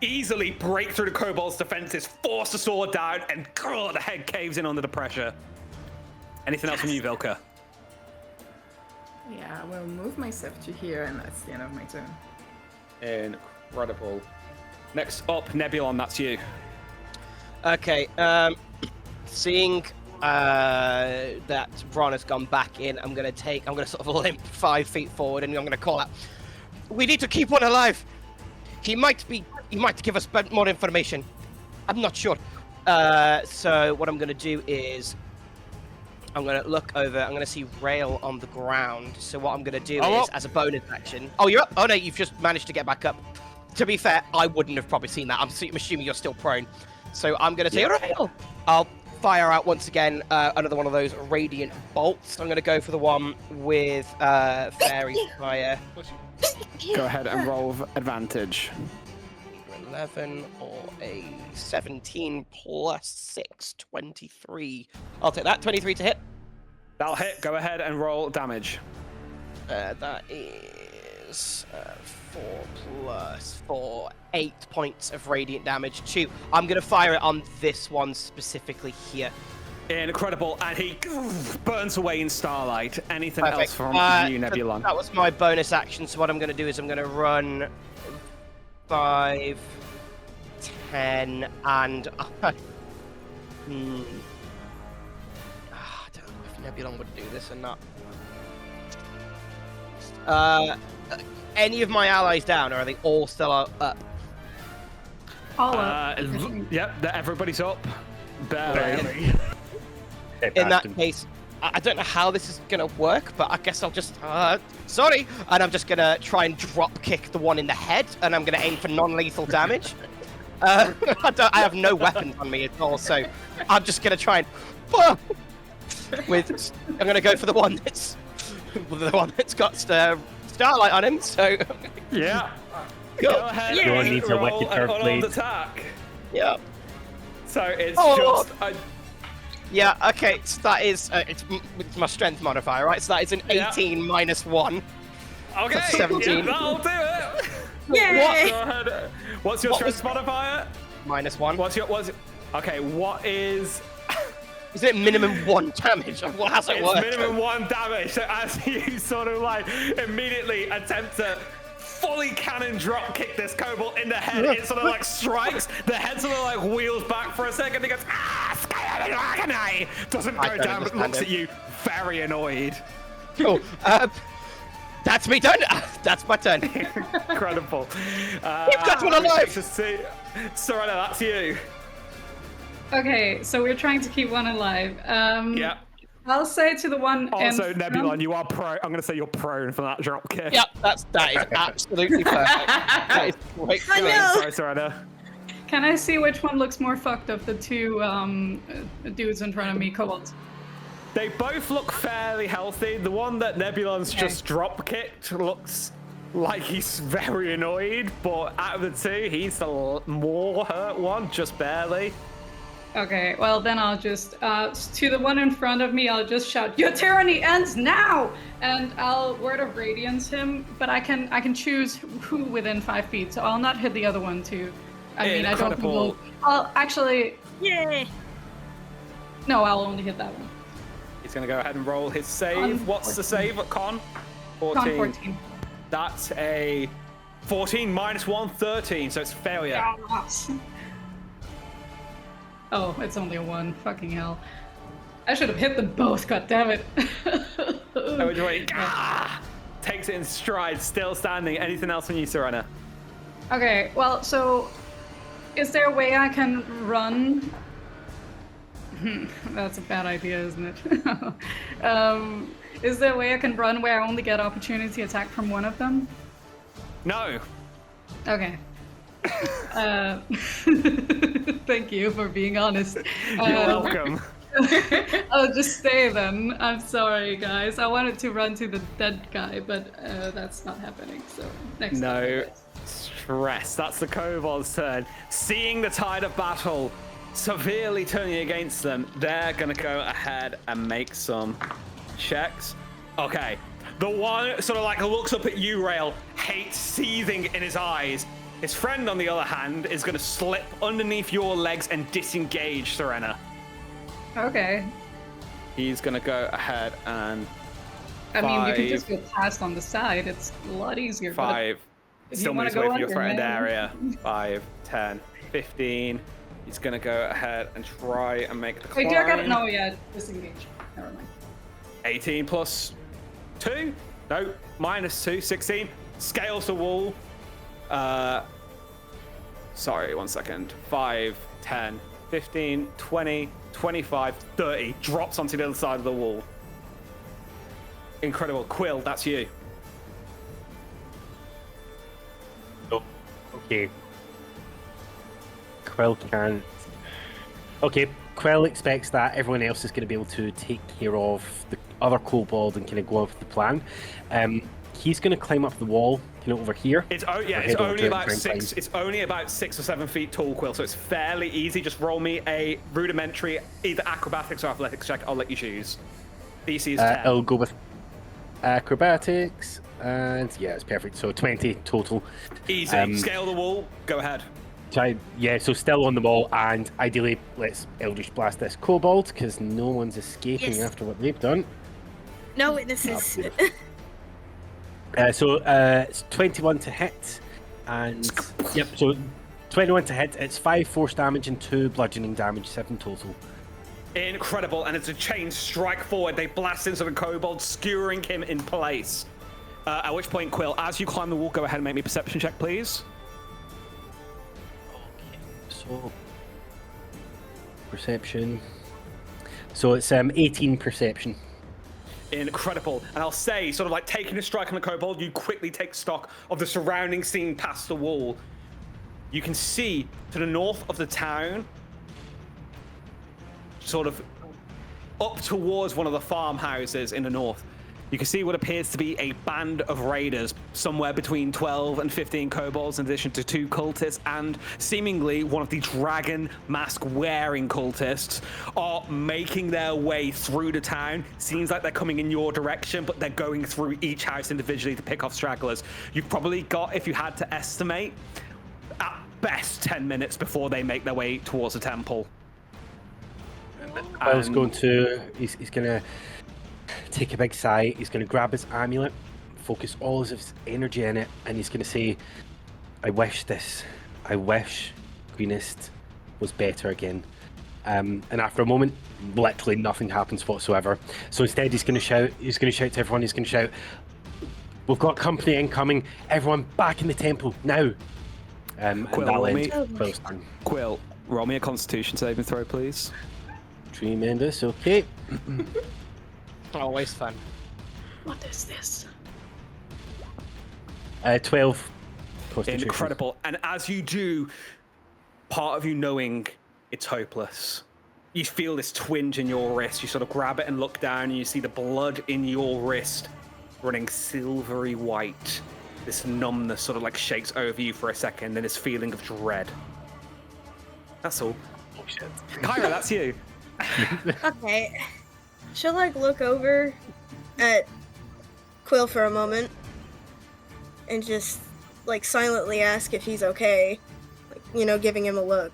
easily break through the kobold's defenses, force the sword down, and the head caves in under the pressure. Anything else from you, Vilka? Yeah, I will move myself to here, and that's the end of my turn. Incredible. Next up, Nebulon, that's you. Okay, seeing that Bron has gone back in, I'm gonna sort of limp 5 feet forward, and I'm gonna call out, "We need to keep one alive. He might give us more information. I'm not sure." So what I'm gonna do is, I'm gonna look over. I'm gonna see Rail on the ground. So what I'm gonna do is, as a bonus action. Oh, you're up. Oh no, you've just managed to get back up. To be fair, I wouldn't have probably seen that. I'm assuming you're still prone. So I'm gonna say, Rail. I'll fire out once again another one of those radiant bolts. I'm gonna go for the one with fairy fire. Go ahead and roll with advantage. 11 or a 17 plus 6, 23. I'll take that. 23 to hit. That'll hit. Go ahead and roll damage. That is 4 plus 4, 8 points of radiant damage. 2. I'm going to fire it on this one specifically here. Incredible. And he burns away in starlight. Anything Perfect. else from you, Nebulon? That was my bonus action. So what I'm going to do is I'm going to run 5, 10, and I don't know if Nebulon would do this or not. Any of my allies down, or are they all still up? All up. Yep, everybody's up. Barely. In that case, I don't know how this is gonna work, but I guess I'll just sorry, and I'm just gonna try and drop kick the one in the head, and I'm gonna aim for non-lethal damage. I have no weapons on me at all, so I'm just gonna try and I'm gonna go for the one that's got starlight on him. So Yeah. Go ahead. You and need to roll wicked an turf unarmed blade. attack. yeah. So it's Oh. just. Yeah, okay, so that is, it's my strength modifier, right? So that is an 18 minus 1. Okay. That's 17. Yeah, that'll do it. Yay! Go ahead. What's your What strength modifier? Minus 1. Okay, what is. Is it minimum 1 damage? What has it It's worked? minimum 1 damage. So as you sort of like immediately attempt to fully cannon drop kick this kobold in the head, it sort of like strikes. The head sort of like wheels back for a second. He goes, doesn't I go don't down, but looks understand at you very annoyed. Cool. That's me done. That's my turn. Incredible. You've got one alive. Serena, that's you. Okay, so we're trying to keep one alive. Yeah. I'll say to the one. Also, in Nebulon, front- you are prone. I'm going to say you're prone for that drop kick. Yep, that is absolutely perfect. That is great. I going. know. Sorry, Serena. Can I see which one looks more fucked of the two dudes in front of me, kobolds? They both look fairly healthy. The one that Nebulon's just drop kicked looks like he's very annoyed, but out of the two, he's the more hurt one, just barely. Okay, well then I'll just to the one in front of me, I'll just shout, "Your tyranny ends now!" And I'll word of radiance him, but I can choose who within 5 feet, so I'll not hit the other one too. I mean, I don't think Incredible. I'll actually. Yay! No, I'll only hit that one. He's going to go ahead and roll his save. Con What's the 14. save at Con? 14. Con 14. That's a 14 minus 1, 13, so it's failure. Oh, it's only a 1. Fucking hell. I should have hit them both, goddammit. Oh, which way? Takes it in stride, still standing. Anything else from you, Serena? Okay, well, so is there a way I can run? That's a bad idea, isn't it? Is there a way I can run where I only get opportunity attack from one of them? No. Okay. Thank you for being honest. You're welcome. I'll just stay then. I'm sorry, guys. I wanted to run to the dead guy, but that's not happening. So next time. I No guess. stress. That's the kobold's turn. Seeing the tide of battle severely turning against them, they're gonna go ahead and make some checks. Okay. The one sort of like looks up at you, Rail, hate seething in his eyes. His friend, on the other hand, is gonna slip underneath your legs and disengage, Serena. Okay. He's gonna go ahead and I mean, you can 5, just go past on the side. It's a lot easier. but 5. if Still you wanna moves away go from your under, threatened man. area. 5, 10, 15. He's gonna go ahead and try and make the climb. Wait, do I got it? No, yeah, disengage. Never mind. 18 plus 2? No, minus 2, 16. Scales the wall. Sorry, 1 second. 5, 10, 15, 20, 25, 30. Drops onto the other side of the wall. Incredible. Quill, that's you. Oh, okay. Quill can't. Okay, Quill expects that everyone else is going to be able to take care of the other kobold and kind of go off the plan. He's going to climb up the wall, kind of over here. It's only about 6. It's only about 6 or 7 feet tall, Quill. So it's fairly easy. Just roll me a rudimentary, either acrobatics or athletics check. I'll let you choose. DC is 10. I'll go with acrobatics, and yeah, it's perfect. So 20 total. Easy. Scale the wall. Go ahead. So still on the wall, and ideally, let's Eldritch Blast this kobold, because no one's escaping after what they've done. No witnesses. It's 21 to hit, and yep, so 21 to hit, it's 5 force damage and 2 bludgeoning damage, 7 total. Incredible, and it's a chain strike forward. They blast into the kobold, skewering him in place. At which point, Quill, as you climb the wall, go ahead and make me a perception check, please. So, perception. So it's 18 perception. Incredible. And I'll say, sort of like taking a strike on the kobold, you quickly take stock of the surrounding scene past the wall. You can see to the north of the town, sort of up towards one of the farmhouses in the north, you can see what appears to be a band of raiders, somewhere between 12 and 15 kobolds, in addition to 2 cultists, and seemingly one of the dragon mask-wearing cultists are making their way through the town. Seems like they're coming in your direction, but they're going through each house individually to pick off stragglers. You've probably got, if you had to estimate, at best 10 minutes before they make their way towards the temple. He's going to take a big sigh. He's going to grab his amulet, focus all of his energy in it, and he's going to say, I wish Greenest was better again. And after a moment, literally nothing happens whatsoever. So instead he's going to shout to everyone, we've got company incoming, everyone back in the temple, now. Quill, roll me a constitution saving throw, please. Tremendous, okay. Always fun. What is this? 12 constitution. Incredible. And as you do, part of you knowing it's hopeless, you feel this twinge in your wrist. You sort of grab it and look down, and you see the blood in your wrist running silvery white. This numbness sort of like shakes over you for a second, and this feeling of dread. That's all. Oh shit. Kyra, that's you. Okay. She'll look over at Quill for a moment and just silently ask if he's okay. Giving him a look.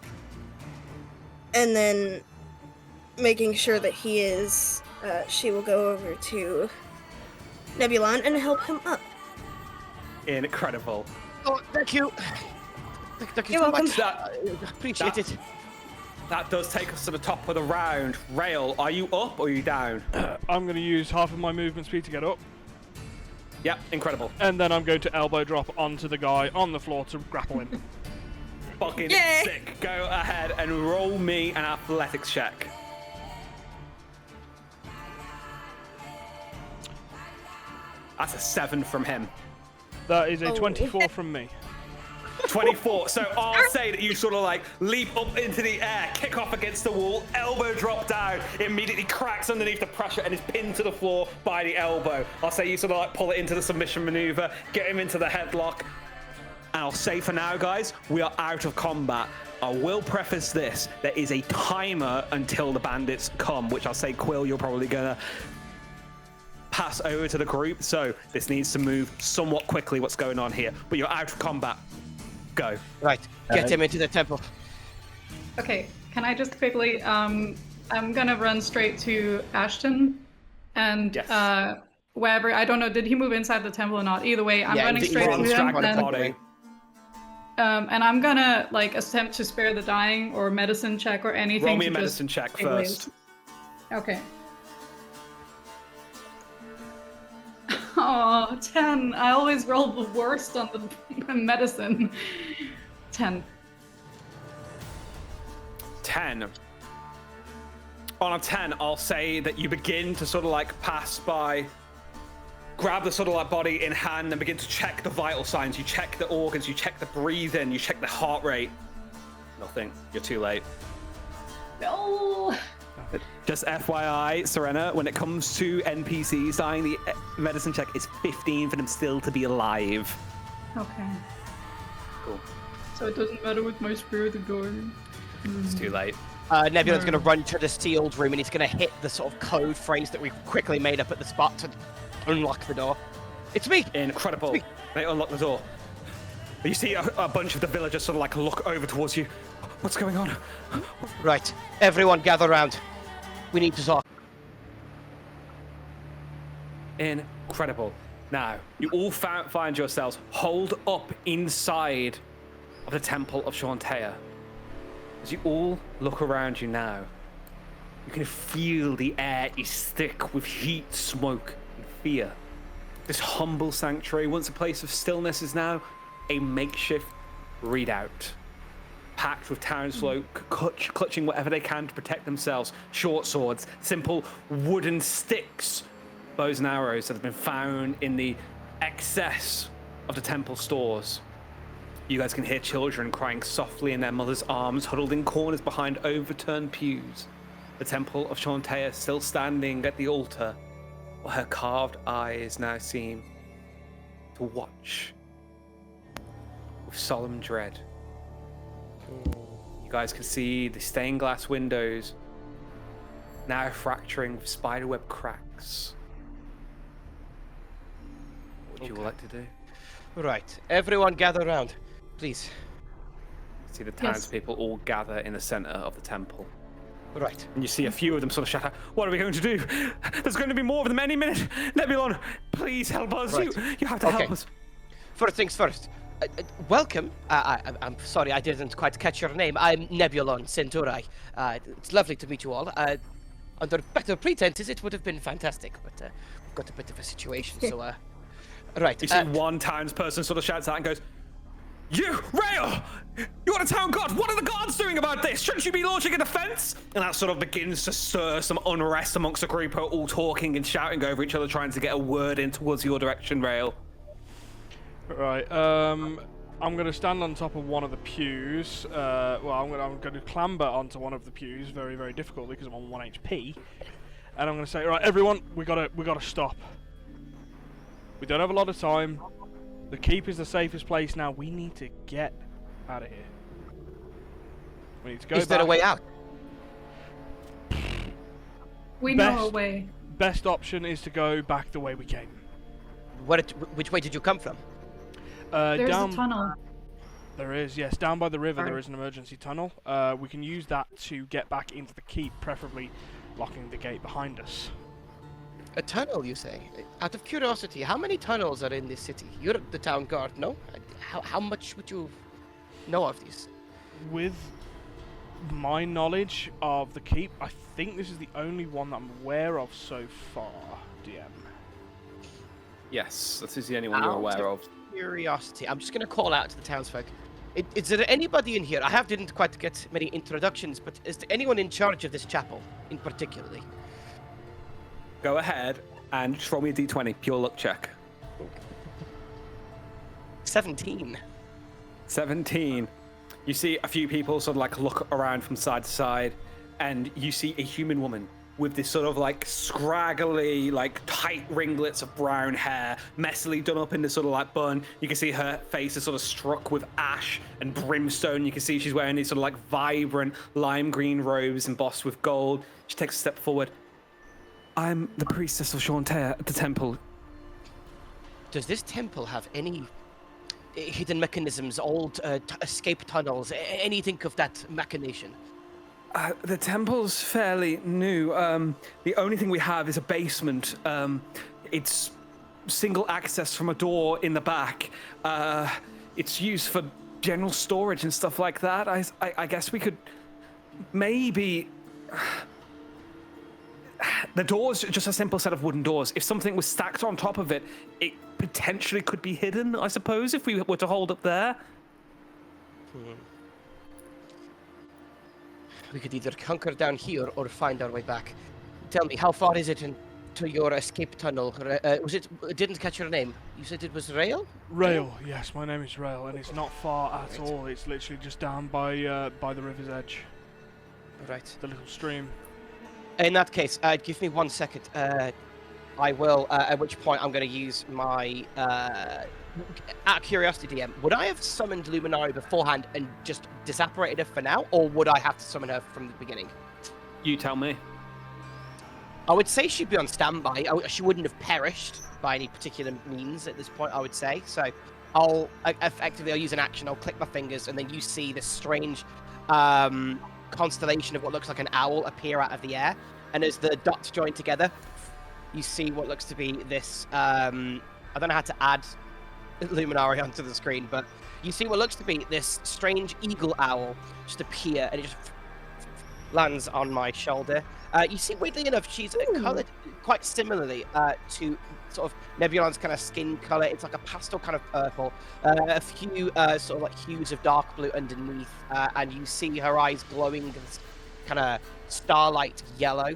And then making sure that he is, she will go over to Nebulon and help him up. Incredible. Oh, thank you. Thank you You're so welcome. much. Appreciate it. That does take us to the top of the round. Rail, are you up or are you down? I'm going to use half of my movement speed to get up. Yep, incredible. And then I'm going to elbow drop onto the guy on the floor to grapple him. Fucking Yay. sick. Go ahead and roll me an athletics check. That's a 7 from him. That is a 24 from me. 24. So I'll say that you sort of leap up into the air, kick off against the wall, elbow drop down, immediately cracks underneath the pressure and is pinned to the floor by the elbow. I'll say you sort of pull it into the submission maneuver, get him into the headlock. And I'll say for now, guys, we are out of combat. I will preface this. There is a timer until the bandits come, which I'll say, Quill, you're probably going to pass over to the group. So this needs to move somewhat quickly, what's going on here. But you're out of combat. Go. Right, get him into the temple. Okay, can I just quickly, I'm gonna run straight to Ashton and Yes. wherever, I don't know, did he move inside the temple or not? Either way, I'm Yeah, running he straight to runs him straight to the and body. And I'm gonna like attempt to spare the dying or medicine check or anything. Roll me a to just medicine check stay away. first. Okay. Oh, 10. I always roll the worst on the medicine. 10. 10. On a 10, I'll say that you begin to sort of like pass by, grab the sort of like body in hand and begin to check the vital signs. You check the organs, you check the breathing, you check the heart rate. Nothing. You're too late. No. Just FYI, Serena, when it comes to NPCs dying, the medicine check is 15 for them still to be alive. Okay. Cool. So it doesn't matter with my spirit of dying. It's too late. Nebula's going to run to the sealed room and he's going to hit the sort of code phrase that we've quickly made up at the spot to unlock the door. It's me! Incredible. It's me. They unlock the door. You see a bunch of the villagers sort of like look over towards you. What's going on? Right, everyone gather round. We need to talk. Incredible. Now, you all find yourselves holed up inside of the Temple of Chauntea. As you all look around you now, you can feel the air is thick with heat, smoke, and fear. This humble sanctuary, once a place of stillness, is now a makeshift redoubt. Packed with townsfolk clutching whatever they can to protect themselves. Short swords, simple wooden sticks, bows and arrows that have been found in the excess of the temple stores. You guys can hear children crying softly in their mother's arms, huddled in corners behind overturned pews. The Temple of Chauntea still standing at the altar, while her carved eyes now seem to watch with solemn dread. You guys can see the stained glass windows now fracturing with spiderweb cracks. What would you all like to do? Right, everyone gather round, please. See the townspeople all gather in the center of the temple. Right. And you see a few of them sort of shout out, "What are we going to do? There's going to be more of them any minute. Nebulon, please help us. Right. You have to help us." First things first. Welcome. I'm sorry I didn't quite catch your name. I'm Nebulon Centuri. It's lovely to meet you all. Under better pretenses, it would have been fantastic, but we've got a bit of a situation, so... Right. You see one townsperson sort of shouts out and goes, "You, Rail! You're the town guard! What are the guards doing about this? Shouldn't you be launching a defense?" And that sort of begins to stir some unrest amongst the group, who are all talking and shouting over each other, trying to get a word in towards your direction, Rail. Right, I'm going to stand on top of one of the pews. I'm going to clamber onto one of the pews, very, very difficultly because I'm on 1 HP. And I'm going to say, right, everyone, we gotta stop. We don't have a lot of time. The keep is the safest place now. We need to get out of here. We need to go back. Is there a way out? We know a way. Best option is to go back the way we came. Which way did you come from? There's down, a tunnel. There is, yes. Down by the river there is an emergency tunnel. We can use that to get back into the keep, preferably locking the gate behind us. A tunnel, you say? Out of curiosity, how many tunnels are in this city? You're the town guard, no? How much would you know of these? With my knowledge of the keep, I think this is the only one that I'm aware of so far, DM. Yes, this is the only one you're aware of. Curiosity. I'm just going to call out to the townsfolk. Is there anybody in here? Didn't quite get many introductions, but is there anyone in charge of this chapel, in particularly? Go ahead and just roll me a d20, pure luck check. 17. 17. You see a few people sort of like look around from side to side, and you see a human woman with this sort of like scraggly, like tight ringlets of brown hair, messily done up in this sort of like bun. You can see her face is sort of struck with ash and brimstone. You can see she's wearing these sort of like vibrant lime green robes embossed with gold. She takes a step forward. "I'm the priestess of Chauntea at the temple." Does this temple have any hidden mechanisms, old escape tunnels, anything of that machination? The temple's fairly new. The only thing we have is a basement. It's single access from a door in the back. It's used for general storage and stuff like that. I guess we could maybe. The doors, just a simple set of wooden doors. If something was stacked on top of it, it potentially could be hidden, I suppose, if we were to hold up there. We could either hunker down here or find our way back. Tell me, how far is it to your escape tunnel? Was it? I didn't catch your name. You said it was Rail? Rail, yes, my name is Rail, and it's not far at all. It's literally just down by the river's edge. Right. The little stream. In that case, give me 1 second. I will. At which point, I'm going to use my. Out of curiosity, DM, would I have summoned Luminari beforehand and just disapparated her for now, or would I have to summon her from the beginning? You tell me. I would say she'd be on standby. She wouldn't have perished by any particular means at this point, I would say. So I'll use an action. I'll click my fingers, and then you see this strange constellation of what looks like an owl appear out of the air. And as the dots join together, you see what looks to be this. I don't know how to add Luminari onto the screen, but you see what looks to be this strange eagle owl just appear, and it just lands on my shoulder. You see, weirdly enough, she's coloured quite similarly to sort of Nebulon's kind of skin colour. It's like a pastel kind of purple, a few sort of like hues of dark blue underneath, and you see her eyes glowing this kind of starlight yellow.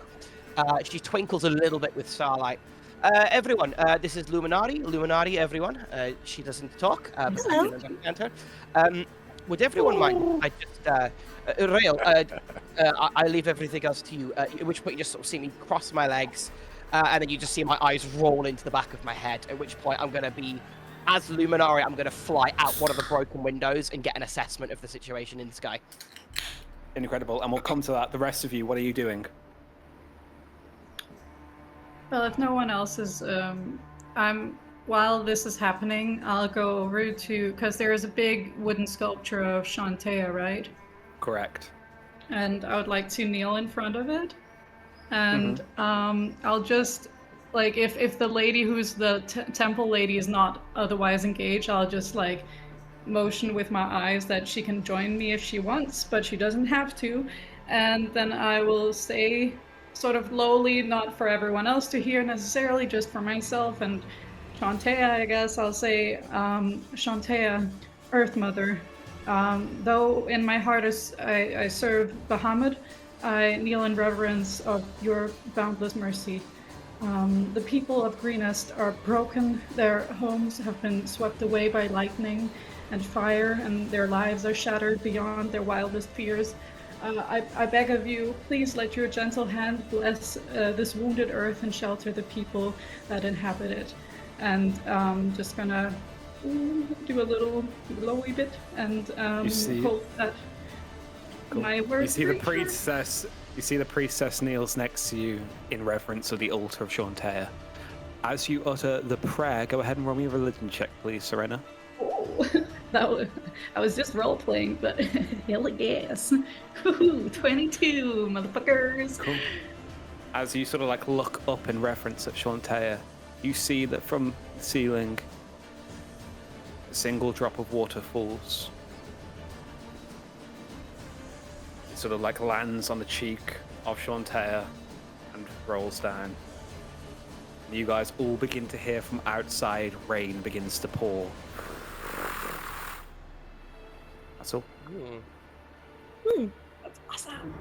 She twinkles a little bit with starlight. Everyone, this is Luminari. Luminari, everyone. She doesn't talk, but I can understand her. Would everyone mind? I just, Rail, I leave everything else to you. At which point you just sort of see me cross my legs, and then you just see my eyes roll into the back of my head. At which point I'm going to be, as Luminari, I'm going to fly out one of the broken windows and get an assessment of the situation in the sky. Incredible. And we'll come to that. The rest of you, what are you doing? Well, if no one else is, while this is happening, I'll go over to, because there is a big wooden sculpture of Chauntea, right? Correct. And I would like to kneel in front of it. And I'll just, like, if the lady who's the temple lady is not otherwise engaged, I'll just, like, motion with my eyes that she can join me if she wants, but she doesn't have to. And then I will say, sort of lowly, not for everyone else to hear necessarily, just for myself and Chauntea, I guess I'll say, Chauntea, Earth Mother. Though in my heart I serve Bahamut, I kneel in reverence of your boundless mercy. The people of Greenest are broken, their homes have been swept away by lightning and fire, and their lives are shattered beyond their wildest fears. I beg of you, please let your gentle hand bless this wounded earth and shelter the people that inhabit it. And just gonna do a little glowy bit and hope that my words. You see the priestess kneels next to you in reverence of the altar of Chauntea. As you utter the prayer, go ahead and roll me a religion check, please, Serena. Oh, I was just role playing, but hell yes. 22, motherfuckers. Cool. As you sort of like look up in reference at Chauntea, you see that from the ceiling, a single drop of water falls. It sort of like lands on the cheek of Chauntea and rolls down. You guys all begin to hear from outside, rain begins to pour. That's all. That's awesome.